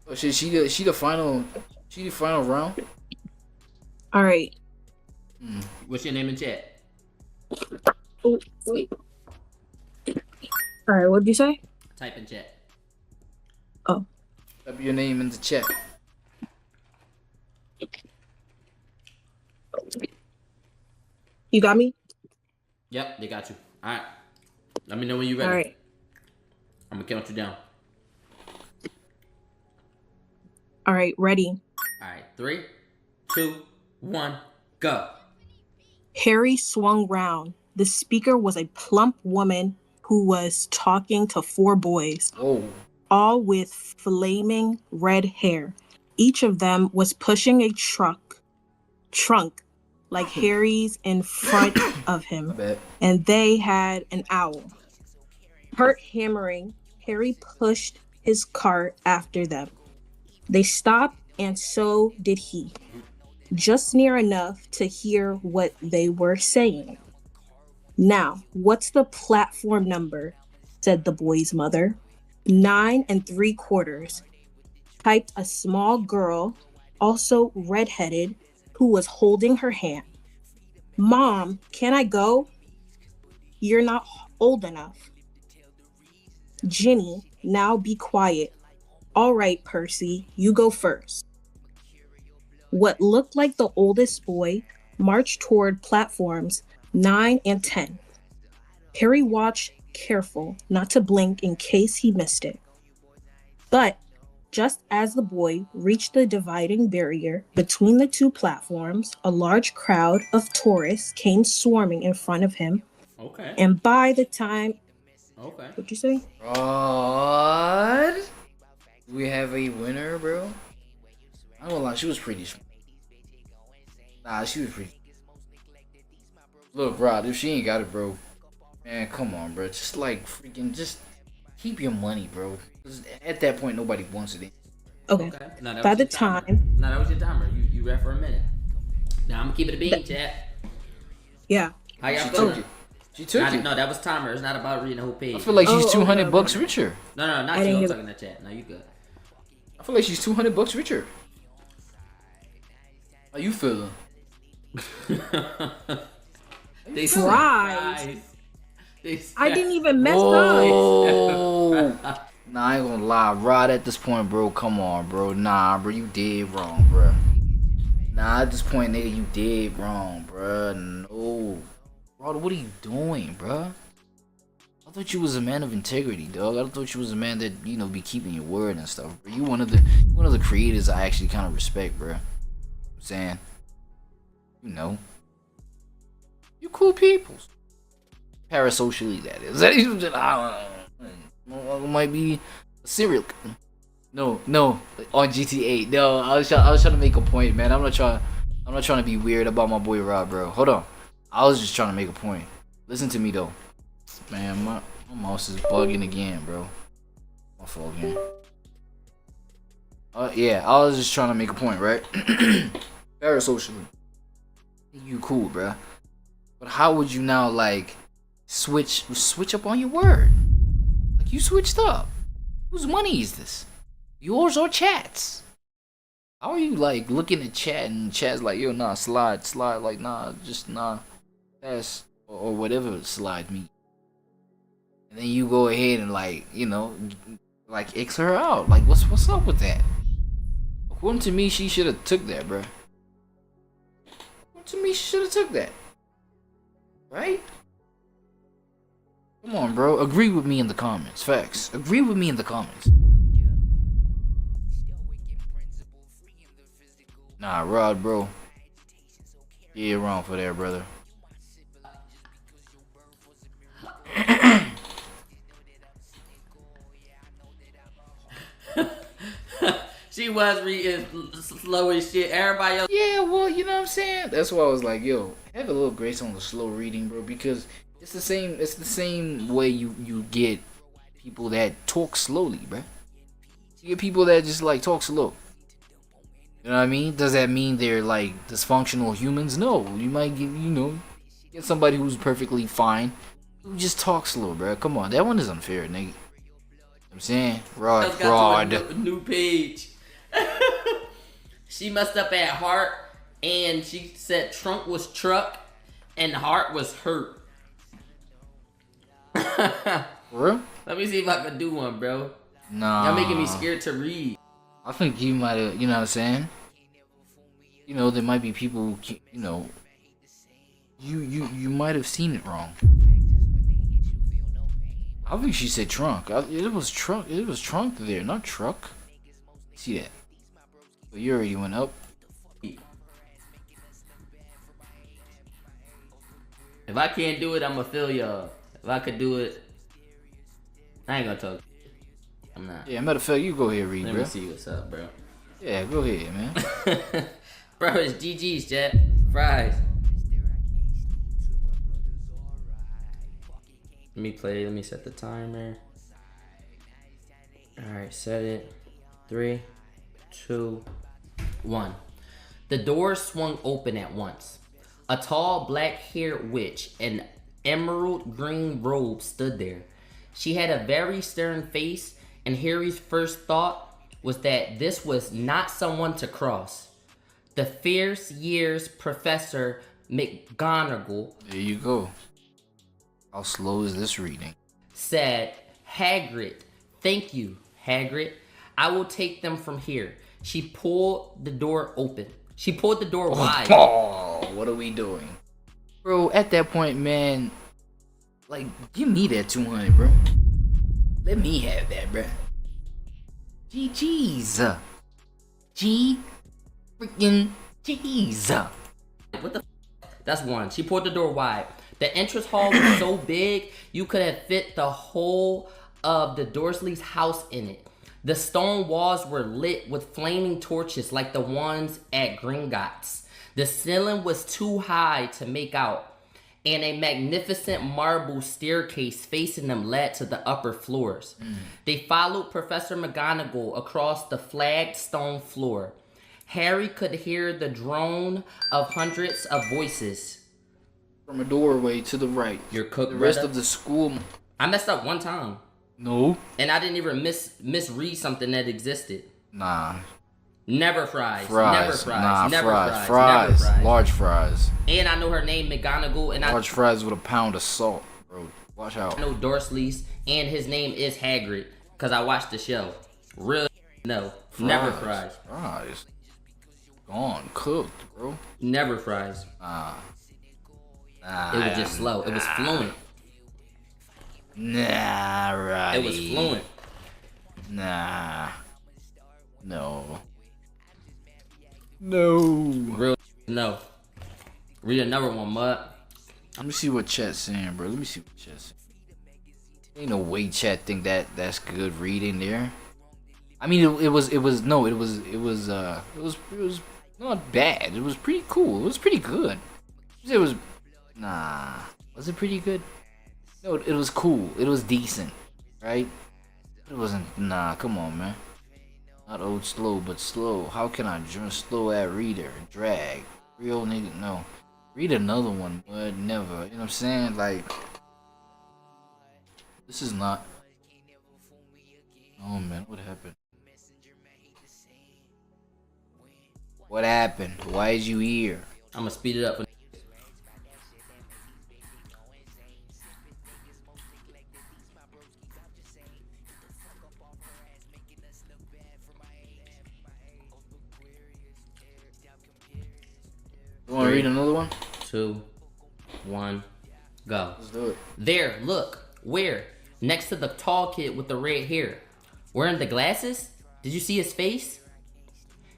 [SPEAKER 1] Oh shit, she the final round?
[SPEAKER 11] All right.
[SPEAKER 3] What's your name in chat?
[SPEAKER 11] Oh, wait. All right, what'd you say?
[SPEAKER 3] Type in chat.
[SPEAKER 11] Oh.
[SPEAKER 1] Type your name in the chat.
[SPEAKER 11] You got me?
[SPEAKER 3] Yep, they got you. All right. Let me know when you're ready.
[SPEAKER 11] All right.
[SPEAKER 3] I'm gonna count you down.
[SPEAKER 11] All right, ready.
[SPEAKER 3] All right, 3, 2, 1, go.
[SPEAKER 11] Harry swung round. The speaker was a plump woman who was talking to 4 boys, all with flaming red hair. Each of them was pushing a trunk like Harry's in front of him, and they had an owl. Hurt hammering, Harry pushed his cart after them. They stopped, and so did he, just near enough to hear what they were saying. Now, what's the platform number? Said the boy's mother. 9 3/4, typed a small girl, also redheaded, who was holding her hand. Mom, can I go? You're not old enough. Ginny, now be quiet. All right, Percy, you go first. What looked like the oldest boy marched toward platforms 9 and 10. Harry watched, careful not to blink in case he missed it. But just as the boy reached the dividing barrier between the 2 platforms, a large crowd of tourists came swarming in front of him.
[SPEAKER 3] Okay.
[SPEAKER 11] And by the time...
[SPEAKER 3] Okay.
[SPEAKER 11] What'd you say?
[SPEAKER 1] Rod? We have a winner, bro? I don't gonna lie, she was pretty smart. Nah, she was pretty. Look, Rod, if she ain't got it, bro, man, come on, bro. Just like freaking, just keep your money, bro. 'Cause at that point, nobody wants it.
[SPEAKER 11] Okay.
[SPEAKER 3] No, that
[SPEAKER 11] By
[SPEAKER 3] was
[SPEAKER 11] the
[SPEAKER 3] your timer.
[SPEAKER 11] time...
[SPEAKER 3] No, that was your timer. You read for a minute. Now I'm gonna keep it a bean, chat.
[SPEAKER 11] Yeah.
[SPEAKER 3] How y'all
[SPEAKER 1] She
[SPEAKER 3] feeling?
[SPEAKER 1] took it. She took it.
[SPEAKER 3] No, that was timer. It's not about reading the whole page.
[SPEAKER 1] I feel like she's
[SPEAKER 11] Oh, okay,
[SPEAKER 1] $200 richer.
[SPEAKER 3] No, not
[SPEAKER 11] I
[SPEAKER 3] you.
[SPEAKER 11] didn't
[SPEAKER 3] I'm
[SPEAKER 11] hear
[SPEAKER 3] talking to chat. No, you good.
[SPEAKER 1] I feel like she's $200 richer. How you feeling?
[SPEAKER 3] They
[SPEAKER 11] Fries.
[SPEAKER 3] They
[SPEAKER 11] I didn't even mess up.
[SPEAKER 1] Oh. Nah, I ain't gonna lie. Rod, at this point, bro, come on, bro. Nah, bro, you did wrong, bro. Nah, at this point, nigga, you did wrong, bro. No. Rod, what are you doing, bro? I thought you was a man of integrity, dog. I thought you was a man that, you know, be keeping your word and stuff, bro. You one of the creators I actually kind of respect, bro. I'm saying, you know, you cool peoples. Parasocially, that is. That is, I don't know. Might be a serial. No, on GTA. No, I was trying to make a point, man. I'm not trying to be weird about my boy Rob, bro. Hold on. I was just trying to make a point. Listen to me though. Man, my mouse is bugging again, bro. My fault again. Yeah, I was just trying to make a point, right? Parasocially, you cool, bro. But how would you now like switch up on your word? Like you switched up. Whose money is this? Yours or chat's? How are you like looking at chat and chat's like, yo, nah, slide, like nah, just nah, pass or whatever slide me. And then you go ahead and like, you know, like X her out. Like what's up with that? According to me, she should have took that, bro. According to me, she should have took that. Right? Come on, bro. Agree with me in the comments. Facts. Agree with me in the comments. Nah, Rod, bro. Yeah, wrong for that, brother.
[SPEAKER 3] She was reading slow as shit. Everybody else.
[SPEAKER 1] Yeah, well, you know what I'm saying? That's why I was like, yo, have a little grace on the slow reading, bro, because it's the same way you get people that talk slowly, bro. You get people that just like talk slow. You know what I mean? Does that mean they're like dysfunctional humans? No. You might get somebody who's perfectly fine who just talks slow, bro. Come on, that one is unfair, nigga. You know what I'm saying? Rod.
[SPEAKER 3] New page. She messed up at heart, and she said trunk was truck, and heart was hurt.
[SPEAKER 1] For real?
[SPEAKER 3] Let me see if I can do one, bro.
[SPEAKER 1] Nah.
[SPEAKER 3] Y'all making me scared to read.
[SPEAKER 1] I think you might have, you know what I'm saying? You know, there might be people who, you know, you might have seen it wrong. I think she said trunk. It was trunk. It was trunk there, not truck. See that? But you already went up.
[SPEAKER 3] If I can't do it, I'ma feel y'all. If I could do it, I ain't gonna talk. I'm not.
[SPEAKER 1] Yeah, matter of fact, you go ahead, read,
[SPEAKER 3] Let
[SPEAKER 1] bro.
[SPEAKER 3] me see what's up, bro.
[SPEAKER 1] Yeah, go ahead, man.
[SPEAKER 3] Bro, it's GG's, Jet. Fries. Let me play. Let me set the timer. Alright, set it. 3, 2, 1. The door swung open at once. A tall, black-haired witch in emerald green robe stood there. She had a very stern face, and Harry's first thought was that this was not someone to cross. The fierce years Professor McGonagall,
[SPEAKER 1] There you go. How slow is this reading?
[SPEAKER 3] said, "Hagrid, thank you, Hagrid. I will take them from here." She pulled the door open. She pulled the door wide.
[SPEAKER 1] Oh, what are we doing? Bro, at that point, man, like, give me that 200, bro. Let me have that, bro. GG's. G freaking G's.
[SPEAKER 3] What the f? That's one. She pulled the door wide. The entrance hall was so big, you could have fit the whole of the Dursleys' house in it. The stone walls were lit with flaming torches like the ones at Gringotts. The ceiling was too high to make out, and a magnificent marble staircase facing them led to the upper floors. They followed Professor McGonagall across the flagged stone floor. Harry could hear the drone of hundreds of voices.
[SPEAKER 1] From a doorway to the right.
[SPEAKER 3] Your cook,
[SPEAKER 1] The rest
[SPEAKER 3] brother.
[SPEAKER 1] of the school.
[SPEAKER 3] I messed up one time.
[SPEAKER 1] No.
[SPEAKER 3] And I didn't even misread something that existed.
[SPEAKER 1] Nah.
[SPEAKER 3] Never fries.
[SPEAKER 1] Fries.
[SPEAKER 3] Never fries.
[SPEAKER 1] Nah,
[SPEAKER 3] never
[SPEAKER 1] fries.
[SPEAKER 3] fries. Never fries.
[SPEAKER 1] Large fries.
[SPEAKER 3] And I know her name, McGonagall, and
[SPEAKER 1] Large fries with a pound of salt, bro. Watch out.
[SPEAKER 3] I know Dursley's, and his name is Hagrid, because I watched the show. Real no. Never fries.
[SPEAKER 1] Fries. Gone. Cooked, bro.
[SPEAKER 3] Never fries.
[SPEAKER 1] Nah.
[SPEAKER 3] It was just slow. It was fluent.
[SPEAKER 1] Nah, right.
[SPEAKER 3] It was fluent.
[SPEAKER 1] Nah. No. No.
[SPEAKER 3] Real no. Read another one, mud.
[SPEAKER 1] Let me see what chat's saying, bro. Let me see what chat's saying. Ain't no way chat think that's good reading there. I mean, it was not bad. It was pretty cool. It was pretty good. It was, nah. Was it pretty good? No, it was cool. It was decent, right? It wasn't. Nah, come on, man. Not old slow, but slow. How can I just slow at reader? Drag. Real nigga, no. Read another one, bud. Never. You know what I'm saying? Like, this is not. Oh man, what happened? What happened? Why is you here?
[SPEAKER 3] I'm gonna speed it up.
[SPEAKER 1] You wanna read another one?
[SPEAKER 3] 2, 1, go.
[SPEAKER 1] Let's do it.
[SPEAKER 3] There, look. Where? Next to the tall kid with the red hair. Wearing the glasses? Did you see his face?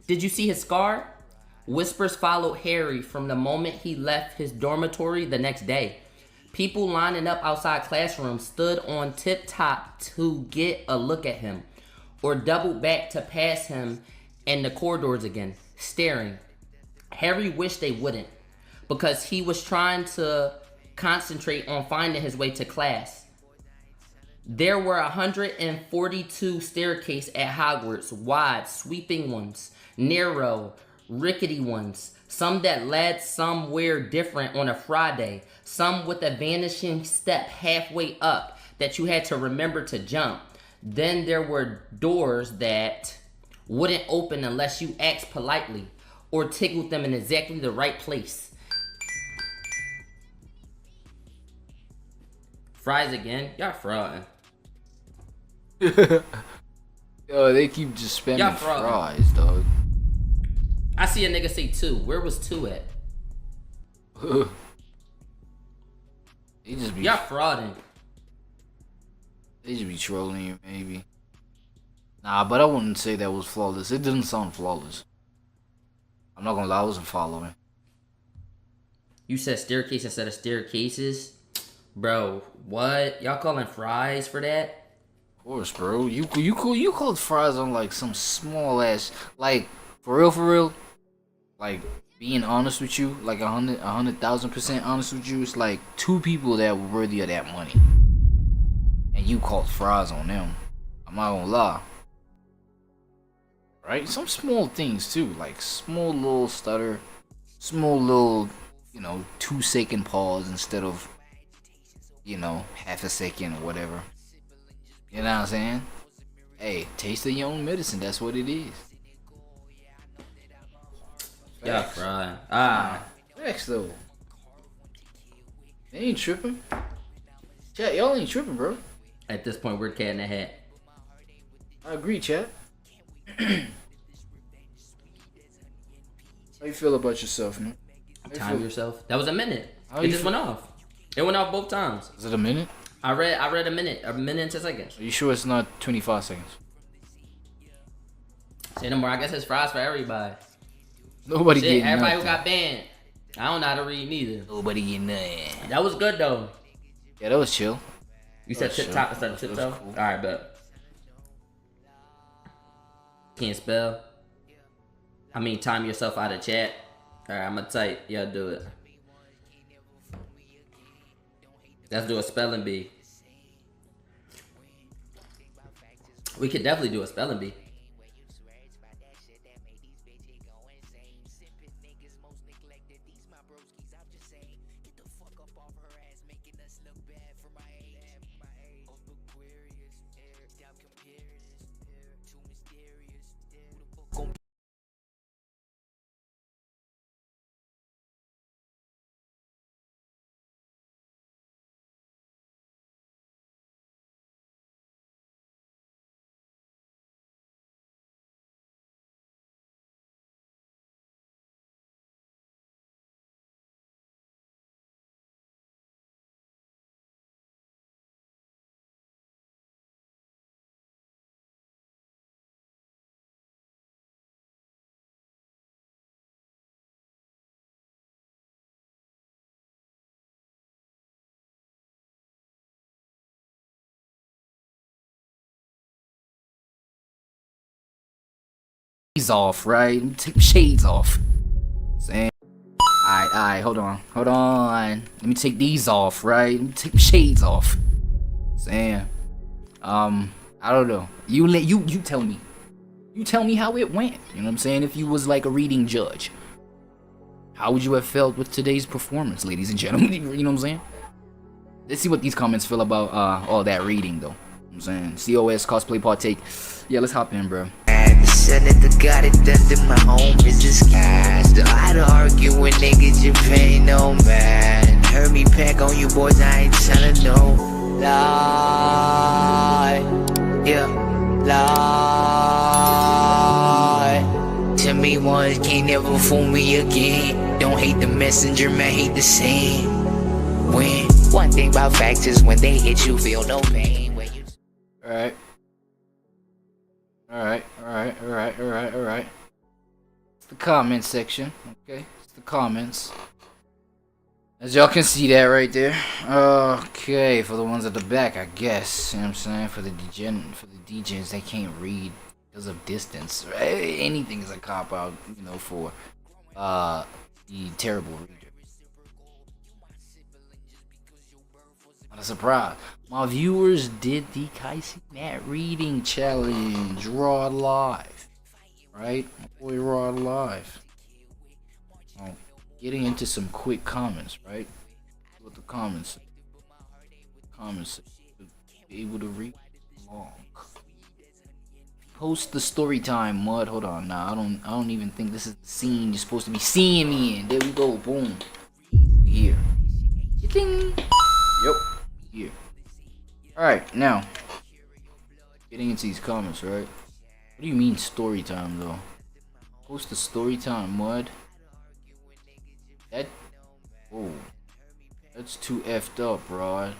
[SPEAKER 3] Did you see his scar? Whispers followed Harry from the moment he left his dormitory the next day. People lining up outside classrooms stood on tip-top to get a look at him, or doubled back to pass him in the corridors again, staring. Harry wished they wouldn't, because he was trying to concentrate on finding his way to class. There were 142 staircases at Hogwarts, wide, sweeping ones, narrow, rickety ones, some that led somewhere different on a Friday, some with a vanishing step halfway up that you had to remember to jump. Then there were doors that wouldn't open unless you asked politely or tickled them in exactly the right place. Fries again? Y'all frauding.
[SPEAKER 1] Yo, they keep just spamming
[SPEAKER 3] Y'all fraud.
[SPEAKER 1] fries, dog.
[SPEAKER 3] I see a nigga say 2. Where was 2 at?
[SPEAKER 1] They just be
[SPEAKER 3] Y'all frauding.
[SPEAKER 1] They just be trolling you, maybe. Nah, but I wouldn't say that was flawless. It didn't sound flawless. I'm not gonna lie, I wasn't following.
[SPEAKER 3] You said staircase instead of staircases? Bro, what? Y'all calling fries for that?
[SPEAKER 1] Of course, bro. You called fries on like some small ass, like for real. Like being honest with you, like 100,000% honest with you, it's like 2 people that were worthy of that money, and you called fries on them. I'm not gonna lie. Right? Some small things too, like small little stutter, small little, 2-second pause instead of, half a second or whatever. You know what I'm saying? Hey, taste of your own medicine. That's what it is.
[SPEAKER 3] Yeah, fry.
[SPEAKER 1] Facts though. They ain't tripping. Chat, y'all ain't tripping, bro.
[SPEAKER 3] At this point, we're cat in the hat.
[SPEAKER 1] I agree, chat. How you feel about yourself, man?
[SPEAKER 3] Time yourself. That was a minute.
[SPEAKER 1] How
[SPEAKER 3] It
[SPEAKER 1] you
[SPEAKER 3] just
[SPEAKER 1] feel?
[SPEAKER 3] went off. It went off both times.
[SPEAKER 1] Is it a minute?
[SPEAKER 3] I read a minute and 10 seconds.
[SPEAKER 1] Are you sure it's not 25 seconds?
[SPEAKER 3] Say no more. I guess it's fries for everybody.
[SPEAKER 1] Nobody
[SPEAKER 3] Shit,
[SPEAKER 1] getting
[SPEAKER 3] everybody
[SPEAKER 1] nothing.
[SPEAKER 3] who got banned. I don't know how to read neither.
[SPEAKER 1] Nobody getting nothing.
[SPEAKER 3] That was good though.
[SPEAKER 1] Yeah, that was chill.
[SPEAKER 3] You said
[SPEAKER 1] was
[SPEAKER 3] tip
[SPEAKER 1] chill.
[SPEAKER 3] top instead of
[SPEAKER 1] That
[SPEAKER 3] tip
[SPEAKER 1] was
[SPEAKER 3] toe?
[SPEAKER 1] cool.
[SPEAKER 3] Alright, but can't spell. I mean, time yourself out of chat. Alright, I'm gonna type. Yeah, do it. Let's do a spelling bee. We could definitely do a spelling bee.
[SPEAKER 1] Shades off, right? Let me take the shades off. Saying, alright, hold on. Let me take these off, right? Let me take the shades off. Saying, I don't know. You tell me. You tell me how it went. You know what I'm saying? If you was like a reading judge, how would you have felt with today's performance, ladies and gentlemen? You know what I'm saying? Let's see what these comments feel about all that reading, though. You know what I'm saying? COS cosplay partake. Yeah, let's hop in, bro.
[SPEAKER 2] Senator got it done my home is disguised. Still I to argue with niggas, you pay no man. Heard me pack on you boys, I ain't telling no lie. Yeah, lie. Tell me once, can't never fool me again. Don't hate the messenger, man, hate the same. When one thing about facts is when they hit you, feel no pain. When you
[SPEAKER 1] Alright. It's the comment section, okay? It's the comments. As y'all can see that right there. Okay, for the ones at the back, I guess. You know what I'm saying? For the degens, they can't read because of distance. Right? Anything is a cop out, for the terrible reader. Not a surprise. My viewers did the Kaisi Nat reading challenge raw live, right? My boy raw live. Getting into some quick comments, right? What the comments be able to read long. Post the story time, mud. Hold on, nah, I don't even think this is the scene you're supposed to be seeing me in. There we go, boom. Here. Ding. Yep. Here. Alright, now getting into these comments, right? What do you mean story time though? Post the story time, mud. That, oh, that's too effed up, bro.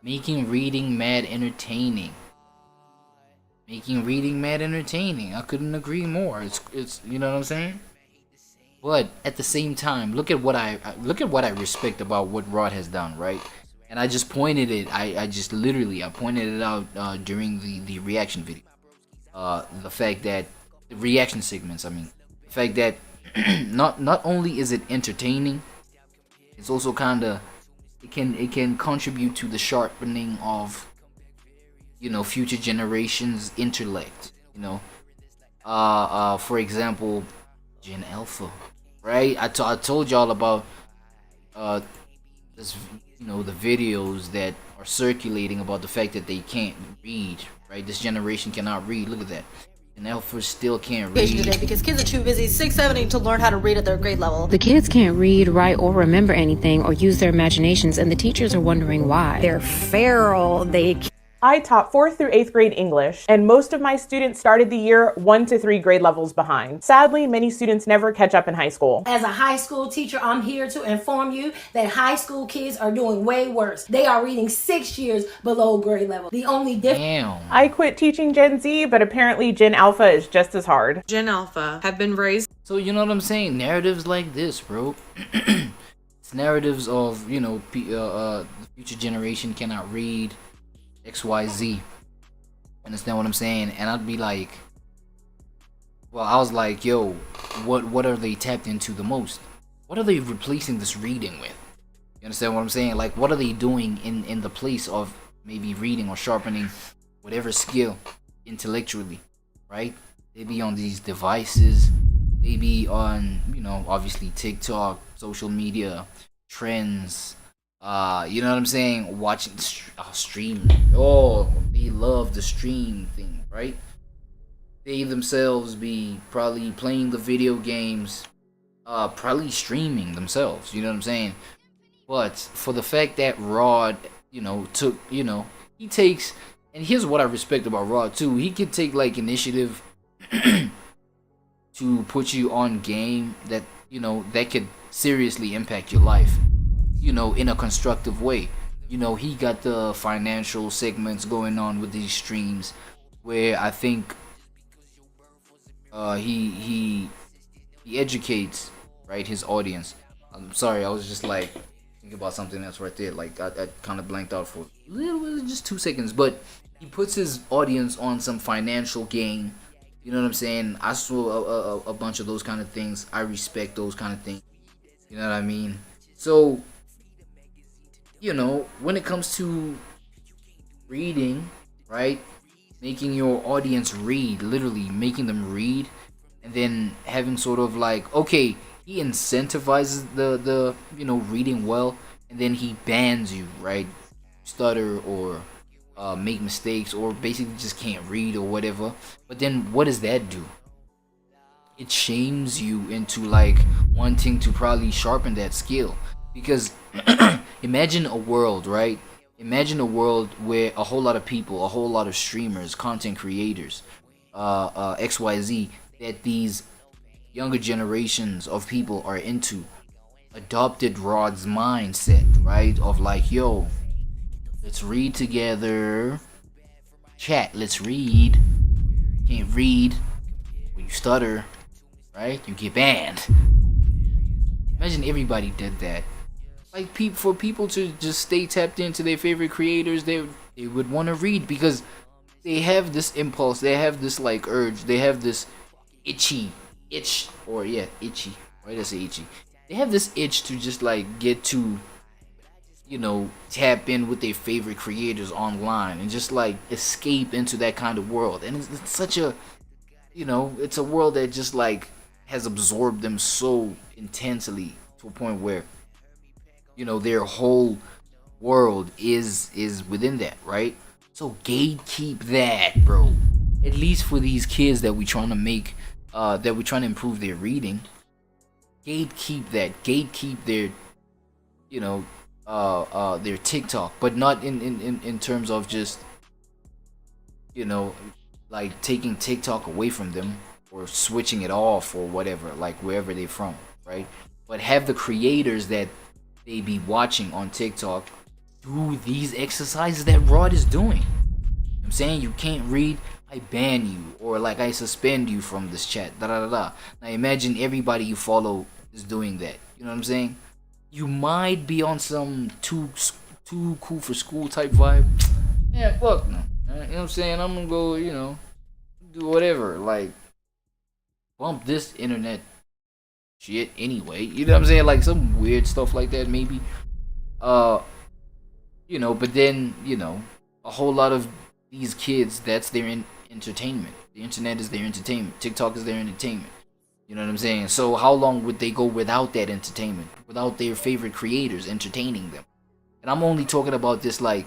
[SPEAKER 1] Making reading mad entertaining. Making reading mad entertaining. I couldn't agree more. It's you know what I'm saying? But at the same time, look at what I respect about what Rod has done, right? And I just pointed it. I just literally I pointed it out during the reaction video. The fact that the reaction segments. I mean, the fact that not only is it entertaining, it's also kind of it can contribute to the sharpening of, you know, future generations' intellect. You know, for example, Gen Alpha, right? I told y'all about this, you know, the videos that are circulating about the fact that they can't read, right? This generation cannot read. Look at that. And Alpha still can't read.
[SPEAKER 12] Today because kids are too busy 6-7 to learn how to read at their grade level.
[SPEAKER 13] The kids can't read, write, or remember anything or use their imaginations, and the teachers are wondering why.
[SPEAKER 12] They're feral.
[SPEAKER 14] I taught 4th through 8th grade English, and most of my students started the year 1 to 3 grade levels behind. Sadly, many students never catch up in high school.
[SPEAKER 15] As a high school teacher, I'm here to inform you that high school kids are doing way worse. They are reading 6 years below grade level. The only difference.
[SPEAKER 14] I quit teaching Gen Z, but apparently Gen Alpha is just as hard.
[SPEAKER 16] Gen Alpha have been raised.
[SPEAKER 1] So you know what I'm saying? Narratives like this, bro. It's narratives of, you know, the future generation cannot read XYZ. Understand what I'm saying? And I'd be like, well, I was like, yo, what are they tapped into the most? What are they replacing this reading with? You understand what I'm saying? Like, what are they doing in the place of maybe reading or sharpening whatever skill intellectually, right? They be on these devices. They be on, you know, obviously TikTok, social media, trends. You know what I'm saying? Watching stream. Oh, they love the stream thing, right? They themselves be probably playing the video games, probably streaming themselves. You know what I'm saying? But for the fact that Rod, you know, he takes, and here's what I respect about Rod too. He could take like initiative to put you on game that, you know, that could seriously impact your life, you know, in a constructive way. You know, he got the financial segments going on with these streams where I think he educates, right, his audience. I'm sorry, I was just like thinking about something else right there. Like I kind of blanked out for a little bit, just 2 seconds. But he puts his audience on some financial gain. You know what I'm saying? I saw a bunch of those kind of things. I respect those kind of things. You know what I mean? So, you know, when it comes to reading, right? Making your audience read, literally making them read, and then having sort of like, okay, he incentivizes the you know, reading well, and then he bans you, right? Stutter or make mistakes, or basically just can't read or whatever. But then what does that do? It shames you into like wanting to probably sharpen that skill. Because imagine a world, right? Imagine a world where a whole lot of people, a whole lot of streamers, content creators, XYZ, that these younger generations of people are into, adopted Rod's mindset, right? Of like, yo, let's read together. Chat, let's read. Can't read. When you stutter, right? You get banned. Imagine everybody did that. Like, for people to just stay tapped into their favorite creators, they would want to read because they have this impulse, they have this like urge, they have this itchy. Why did I say itchy? They have this itch to just like get to, you know, tap in with their favorite creators online and just like escape into that kind of world. And it's such a, you know, it's a world that just like has absorbed them so intensely to a point where, you know, their whole world is within that, right? So gatekeep that, bro. At least for these kids that we trying to make, that we trying to improve their reading. Gatekeep that. Gatekeep their, you know, their TikTok, but not in terms of just you know, like taking TikTok away from them or switching it off or whatever, like wherever they're from, right? But have the creators that they be watching on TikTok do these exercises that Rod is doing. I'm saying you can't read, I ban you, or like I suspend you from this chat. Da da da da. Now imagine everybody you follow is doing that. You know what I'm saying? You might be on some too cool for school type vibe. Yeah, fuck no. You know what I'm saying? I'm gonna go, do whatever. Like bump this internet shit anyway. You know what I'm saying? Like some weird stuff like that maybe. But then, a whole lot of these kids, that's their entertainment. The internet is their entertainment. TikTok is their entertainment. You know what I'm saying? So how long would they go without that entertainment? Without their favorite creators entertaining them? And I'm only talking about this like,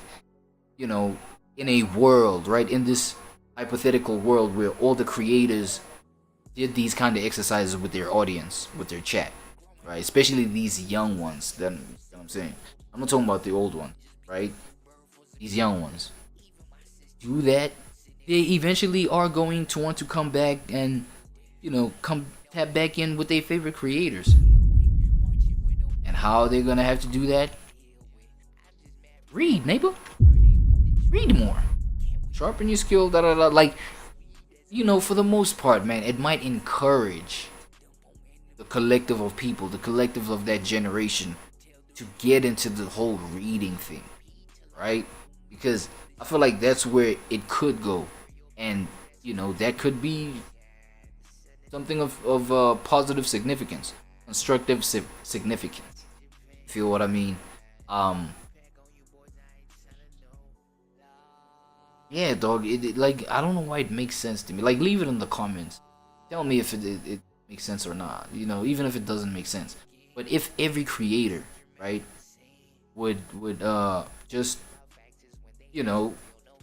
[SPEAKER 1] in a world, right? In this hypothetical world where all the creators did these kind of exercises with their audience, with their chat, right? Especially these young ones. Then, you know what I'm saying? I'm not talking about the old ones, right? These young ones. Do that. They eventually are going to want to come back and, come tap back in with their favorite creators. And how they're gonna have to do that? Read, neighbor. Read more. Sharpen your skill, da da da. Like, for the most part, man, it might encourage the collective of people, the collective of that generation, to get into the whole reading thing, right? Because I feel like that's where it could go, and that could be something of positive significance, constructive significance. Feel what I mean? Yeah, dog. Like, I don't know why it makes sense to me. Like, leave it in the comments. Tell me if it makes sense or not. Even if it doesn't make sense. But if every creator, right, would just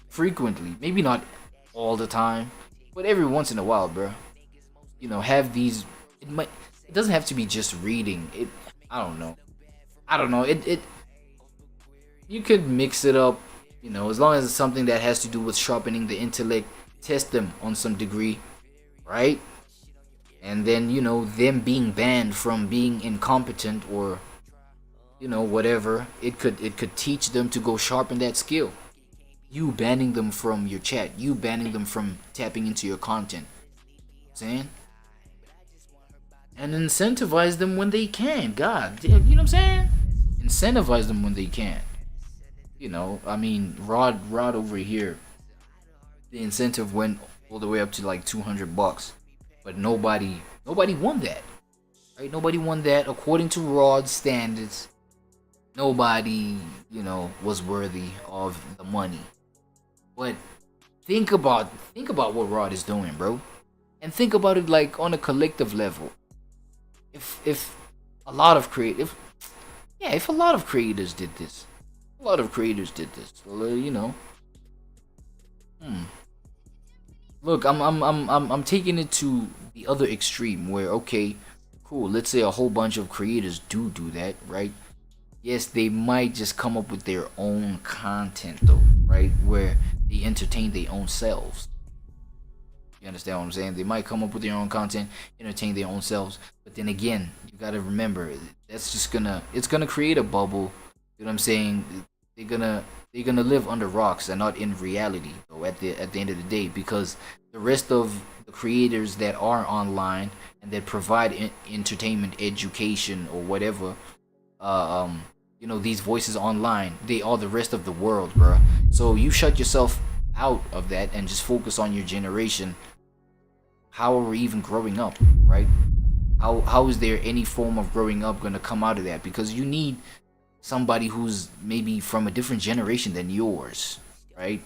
[SPEAKER 1] frequently, maybe not all the time, but every once in a while, bro, have these. It doesn't have to be just reading. I don't know. It you could mix it up. As long as it's something that has to do with sharpening the intellect, test them on some degree, right? And then, them being banned from being incompetent or, whatever, it could teach them to go sharpen that skill. You banning them from your chat, you banning them from tapping into your content. Saying? And incentivize them when they can. God, you know what I'm saying? Incentivize them when they can. Rod over here, the incentive went all the way up to like $200, but nobody won that, right? Nobody won that according to Rod's standards. Nobody, was worthy of the money. But think about what Rod is doing, bro, and think about it like on a collective level. If a lot of creators did this. Look, I'm taking it to the other extreme where, okay, cool, let's say a whole bunch of creators do that, right? Yes, they might just come up with their own content though, right? Where they entertain their own selves. You understand what I'm saying? They might come up with their own content, entertain their own selves, but then again, you gotta remember, that's just it's gonna create a bubble. You know what I'm saying? They're gonna live under rocks and not in reality though at the end of the day, because the rest of the creators that are online and that provide entertainment, education, or whatever, these voices online, they are the rest of the world, bro. So you shut yourself out of that and just focus on your generation. How are we even growing up, right? How is there any form of growing up gonna come out of that? Because you need somebody who's maybe from a different generation than yours, right?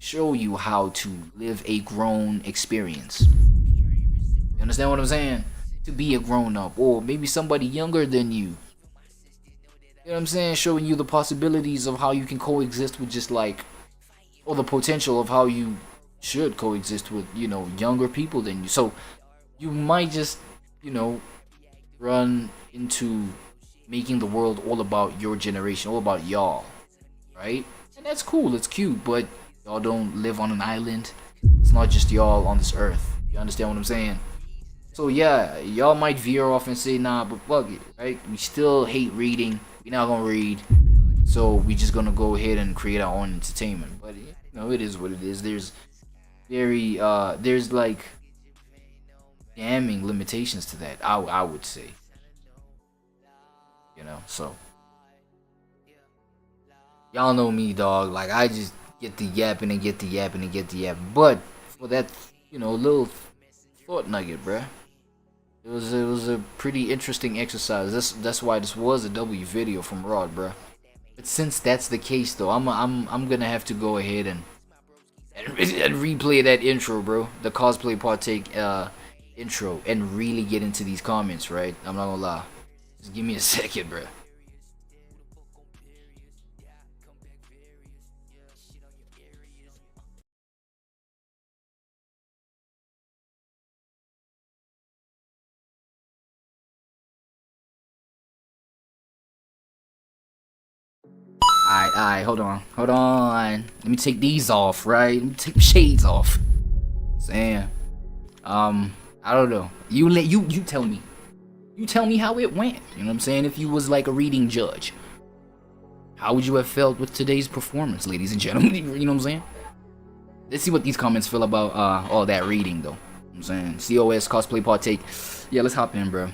[SPEAKER 1] Show you how to live a grown experience. You understand what I'm saying? To be a grown up, or maybe somebody younger than you. You know what I'm saying? Showing you the possibilities of how you can coexist with or the potential of how you should coexist with, younger people than you. So you might just, run into making the world all about your generation, all about y'all, right? And that's cool, it's cute, but Y'all don't live on an island. It's not just y'all on this earth. You understand what I'm saying? So yeah, y'all might veer off and say, nah, but fuck it, right? We still hate reading. We're not gonna read. So we just gonna go ahead and create our own entertainment. But you know, it is what it is. There's there's like damning limitations to that. I would say. You know, so y'all know me, dog. Like I just get the yapping and get the yapping and get the yapping. But for that, you know, little thought nugget, bruh. It was a pretty interesting exercise. That's why this was a W video from Rod, bruh. But since that's the case, though, I'm gonna have to go ahead and replay that intro, bro. The cosplay partake intro, and really get into these comments, right? I'm not gonna lie. Just give me a second, bruh. Alright, hold on. Let me take these off, right? Let me take the shades off. Saying, I don't know. You tell me. You tell me how it went. You know what I'm saying? If you was like a reading judge, how would you have felt with today's performance, ladies and gentlemen? You know what I'm saying? Let's see what these comments feel about all that reading, though. You know what I'm saying? COS cosplay partake. Yeah, let's hop in, bro.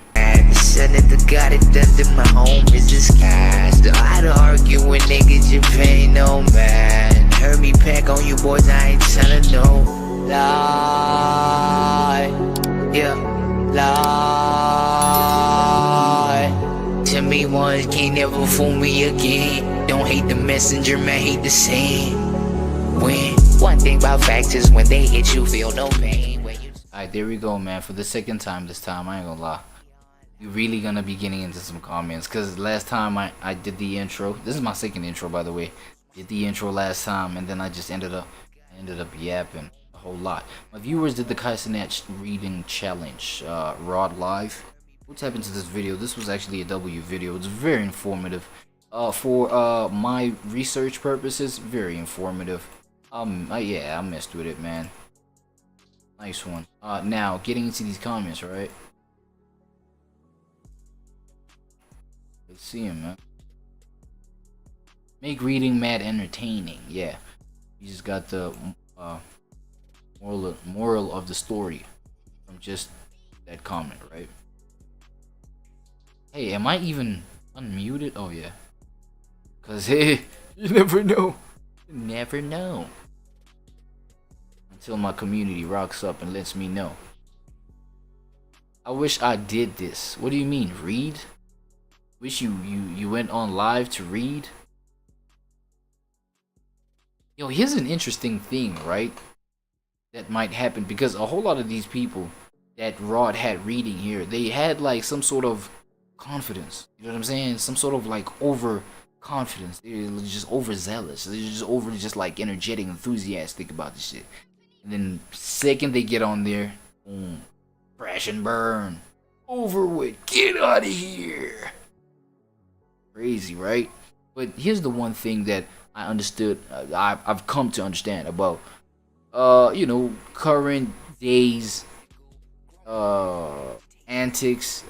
[SPEAKER 2] Senator got it under my home is disguised. I had to argue with niggas, you pay no man. Heard me pack on you boys, I ain't telling no lie. Yeah, lie. Tell me once, can't never fool me again. Don't hate the messenger, man, hate the same. When one thing about facts is when they hit you, feel no pain.
[SPEAKER 1] Alright, there we go, man. For the second time this time, I ain't gonna lie. You're really gonna be getting into some comments, because last time I did the intro. This is my second intro, by the way. Did the intro last time, and then I just ended up yapping a whole lot. My viewers did the Cenat reading challenge, REWADLIVE. What's happened to this video? This was actually a W video. It's very informative. For my research purposes, very informative. Yeah, I messed with it, man. Nice one. Now getting into these comments, right? Let's see him, man. Make reading mad entertaining. Yeah, you just got the moral of the story from just that comment, right? Hey, am I even unmuted? Oh yeah. Cause hey, you never know. You never know. Until my community rocks up and lets me know. I wish I did this. What do you mean, read? Wish you went on live to read? Yo, here's an interesting thing, right? That might happen, because a whole lot of these people that Rod had reading here, they had like some sort of confidence. You know what I'm saying? Some sort of like overconfidence. They're just overzealous. They're just just like energetic, enthusiastic about this shit. And then second they get on there, boom, crash and burn. Over with. Get out of here. Crazy, right? But here's the one thing that I understood, I've come to understand about, you know, current days, antics,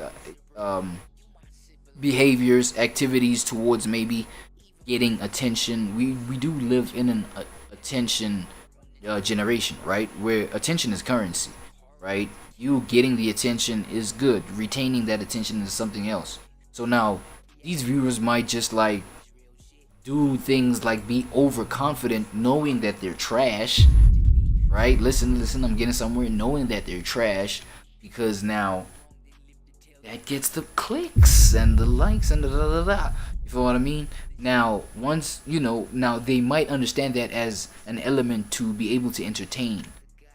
[SPEAKER 1] behaviors, activities towards maybe getting attention. We do live in an attention generation, right? Where attention is currency, right? You getting the attention is good. Retaining that attention is something else. So now, these viewers might just like do things like be overconfident, knowing that they're trash, right? Listen, I'm getting somewhere, knowing that they're trash, because now that gets the clicks and the likes and the da. You feel what I mean? Now, once, you know, now they might understand that as an element to be able to entertain.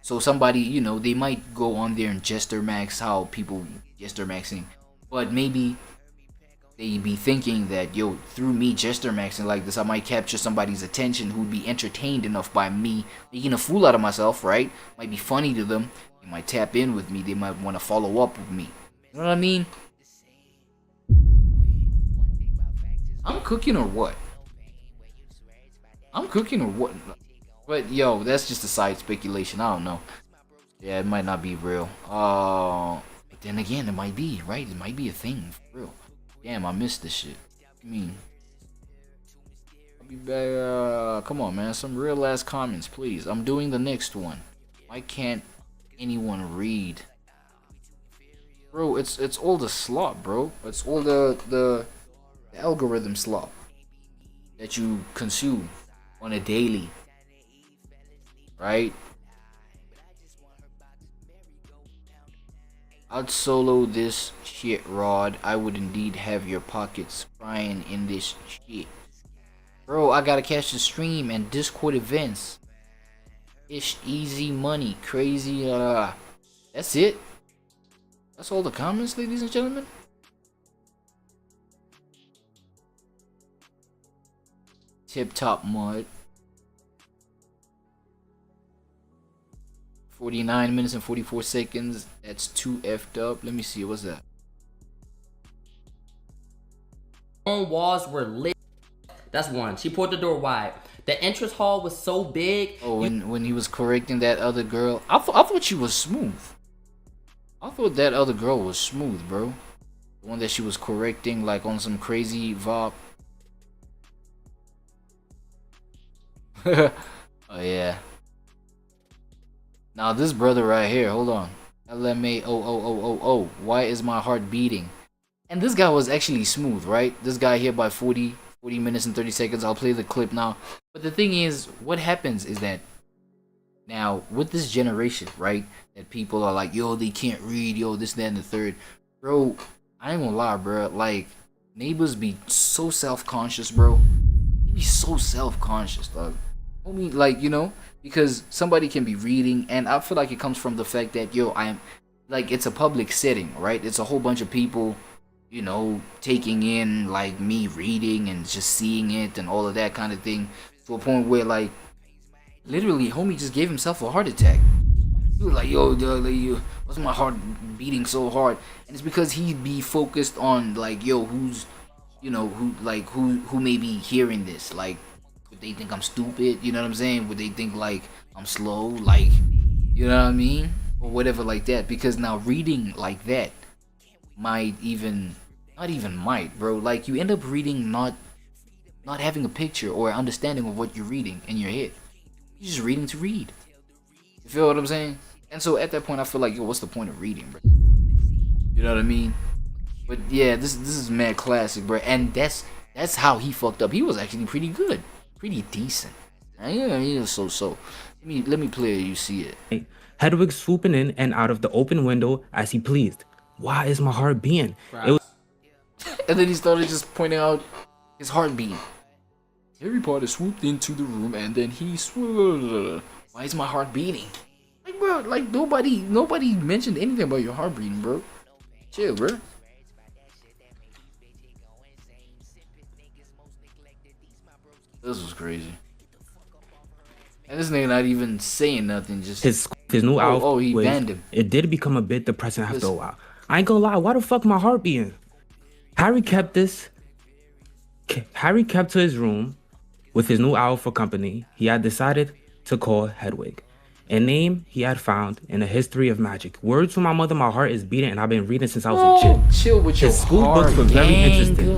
[SPEAKER 1] So somebody, you know, they might go on there and jester max, how people jester maxing, but maybe they be thinking that, yo, through me jester maxing like this, I might capture somebody's attention who'd be entertained enough by me making a fool out of myself, right? Might be funny to them. They might tap in with me. They might want to follow up with me. You know what I mean? I'm cooking or what? I'm cooking or what? But yo, that's just a side speculation. I don't know. Yeah, it might not be real. But then again, it might be, right? It might be a thing for real. Damn, I missed this shit. I mean, I'll be back. Come on, man. Some real ass comments, please. I'm doing the next one. Why can't anyone read? Bro, it's all the slop, bro. It's all the algorithm slop that you consume on a daily, right? I'd solo this shit, Rod. I would indeed have your pockets crying in this shit. Bro, I gotta catch the stream and Discord events. Ish, easy money, crazy, that's it? That's all the comments, ladies and gentlemen? Tip top mud. 49 minutes and 44 seconds. That's 2 effed up. Let me see. What's that?
[SPEAKER 3] Walls were lit. That's one. She pulled the door wide. The entrance hall was so big.
[SPEAKER 1] Oh, when he was correcting that other girl, I thought she was smooth. I thought that other girl was smooth, bro. The one that she was correcting, like on some crazy vibe. Oh yeah. Now this brother right here, hold on. LMA00000. Why is my heart beating? And this guy was actually smooth, right? This guy here by 40 minutes and 30 seconds. I'll play the clip now. But the thing is, what happens is that now with this generation, right? That people are like, yo, they can't read, yo, this, that, and the third. Bro, I ain't gonna lie, bro. Like, neighbors be so self-conscious, bro. They be so self-conscious, dog. Homie, like, you know, because somebody can be reading, and I feel like it comes from the fact that, yo, I'm like, it's a public setting, right? It's a whole bunch of people, you know, taking in like me reading and just seeing it and all of that kind of thing, to a point where like literally homie just gave himself a heart attack. He was like, yo, dog, like, what's my heart beating so hard? And it's because he be focused on like, yo, who's, you know, who may be hearing this, like, would they think I'm stupid, you know what I'm saying? Would they think like I'm slow, like, you know what I mean, or whatever like that? Because now reading like that might even, not even might, bro, like you end up reading not having a picture or understanding of what you're reading in your head. You're just reading to read. You feel what I'm saying? And so at that point I feel like, yo, what's the point of reading, bro? You know what I mean? But yeah, this is mad classic, bro. And that's how he fucked up. He was actually pretty good, pretty decent. He was so. Let me play it, you see it.
[SPEAKER 9] Hedwig swooping in and out of the open window as he pleased. Why is my heart beating? It was
[SPEAKER 1] and then he started just pointing out his heartbeat. Harry Potter swooped into the room and then he swooped. Why is my heart beating? Like, bro, like nobody mentioned anything about your heart beating, bro. Chill, bro. This was crazy. And this nigga not even saying nothing, just
[SPEAKER 9] his new outfit.
[SPEAKER 1] Oh, he banned him.
[SPEAKER 9] It did become a bit depressing after a while. I ain't gonna lie, why the fuck my heart beating? Harry kept to his room with his new owl for company. He had decided to call Hedwig, a name he had found in a history of magic. Words from my mother, my heart is beating, and I've been reading since I was a kid.
[SPEAKER 1] Chill with your
[SPEAKER 9] His school
[SPEAKER 1] heart,
[SPEAKER 9] books were very
[SPEAKER 1] gang.
[SPEAKER 9] interesting.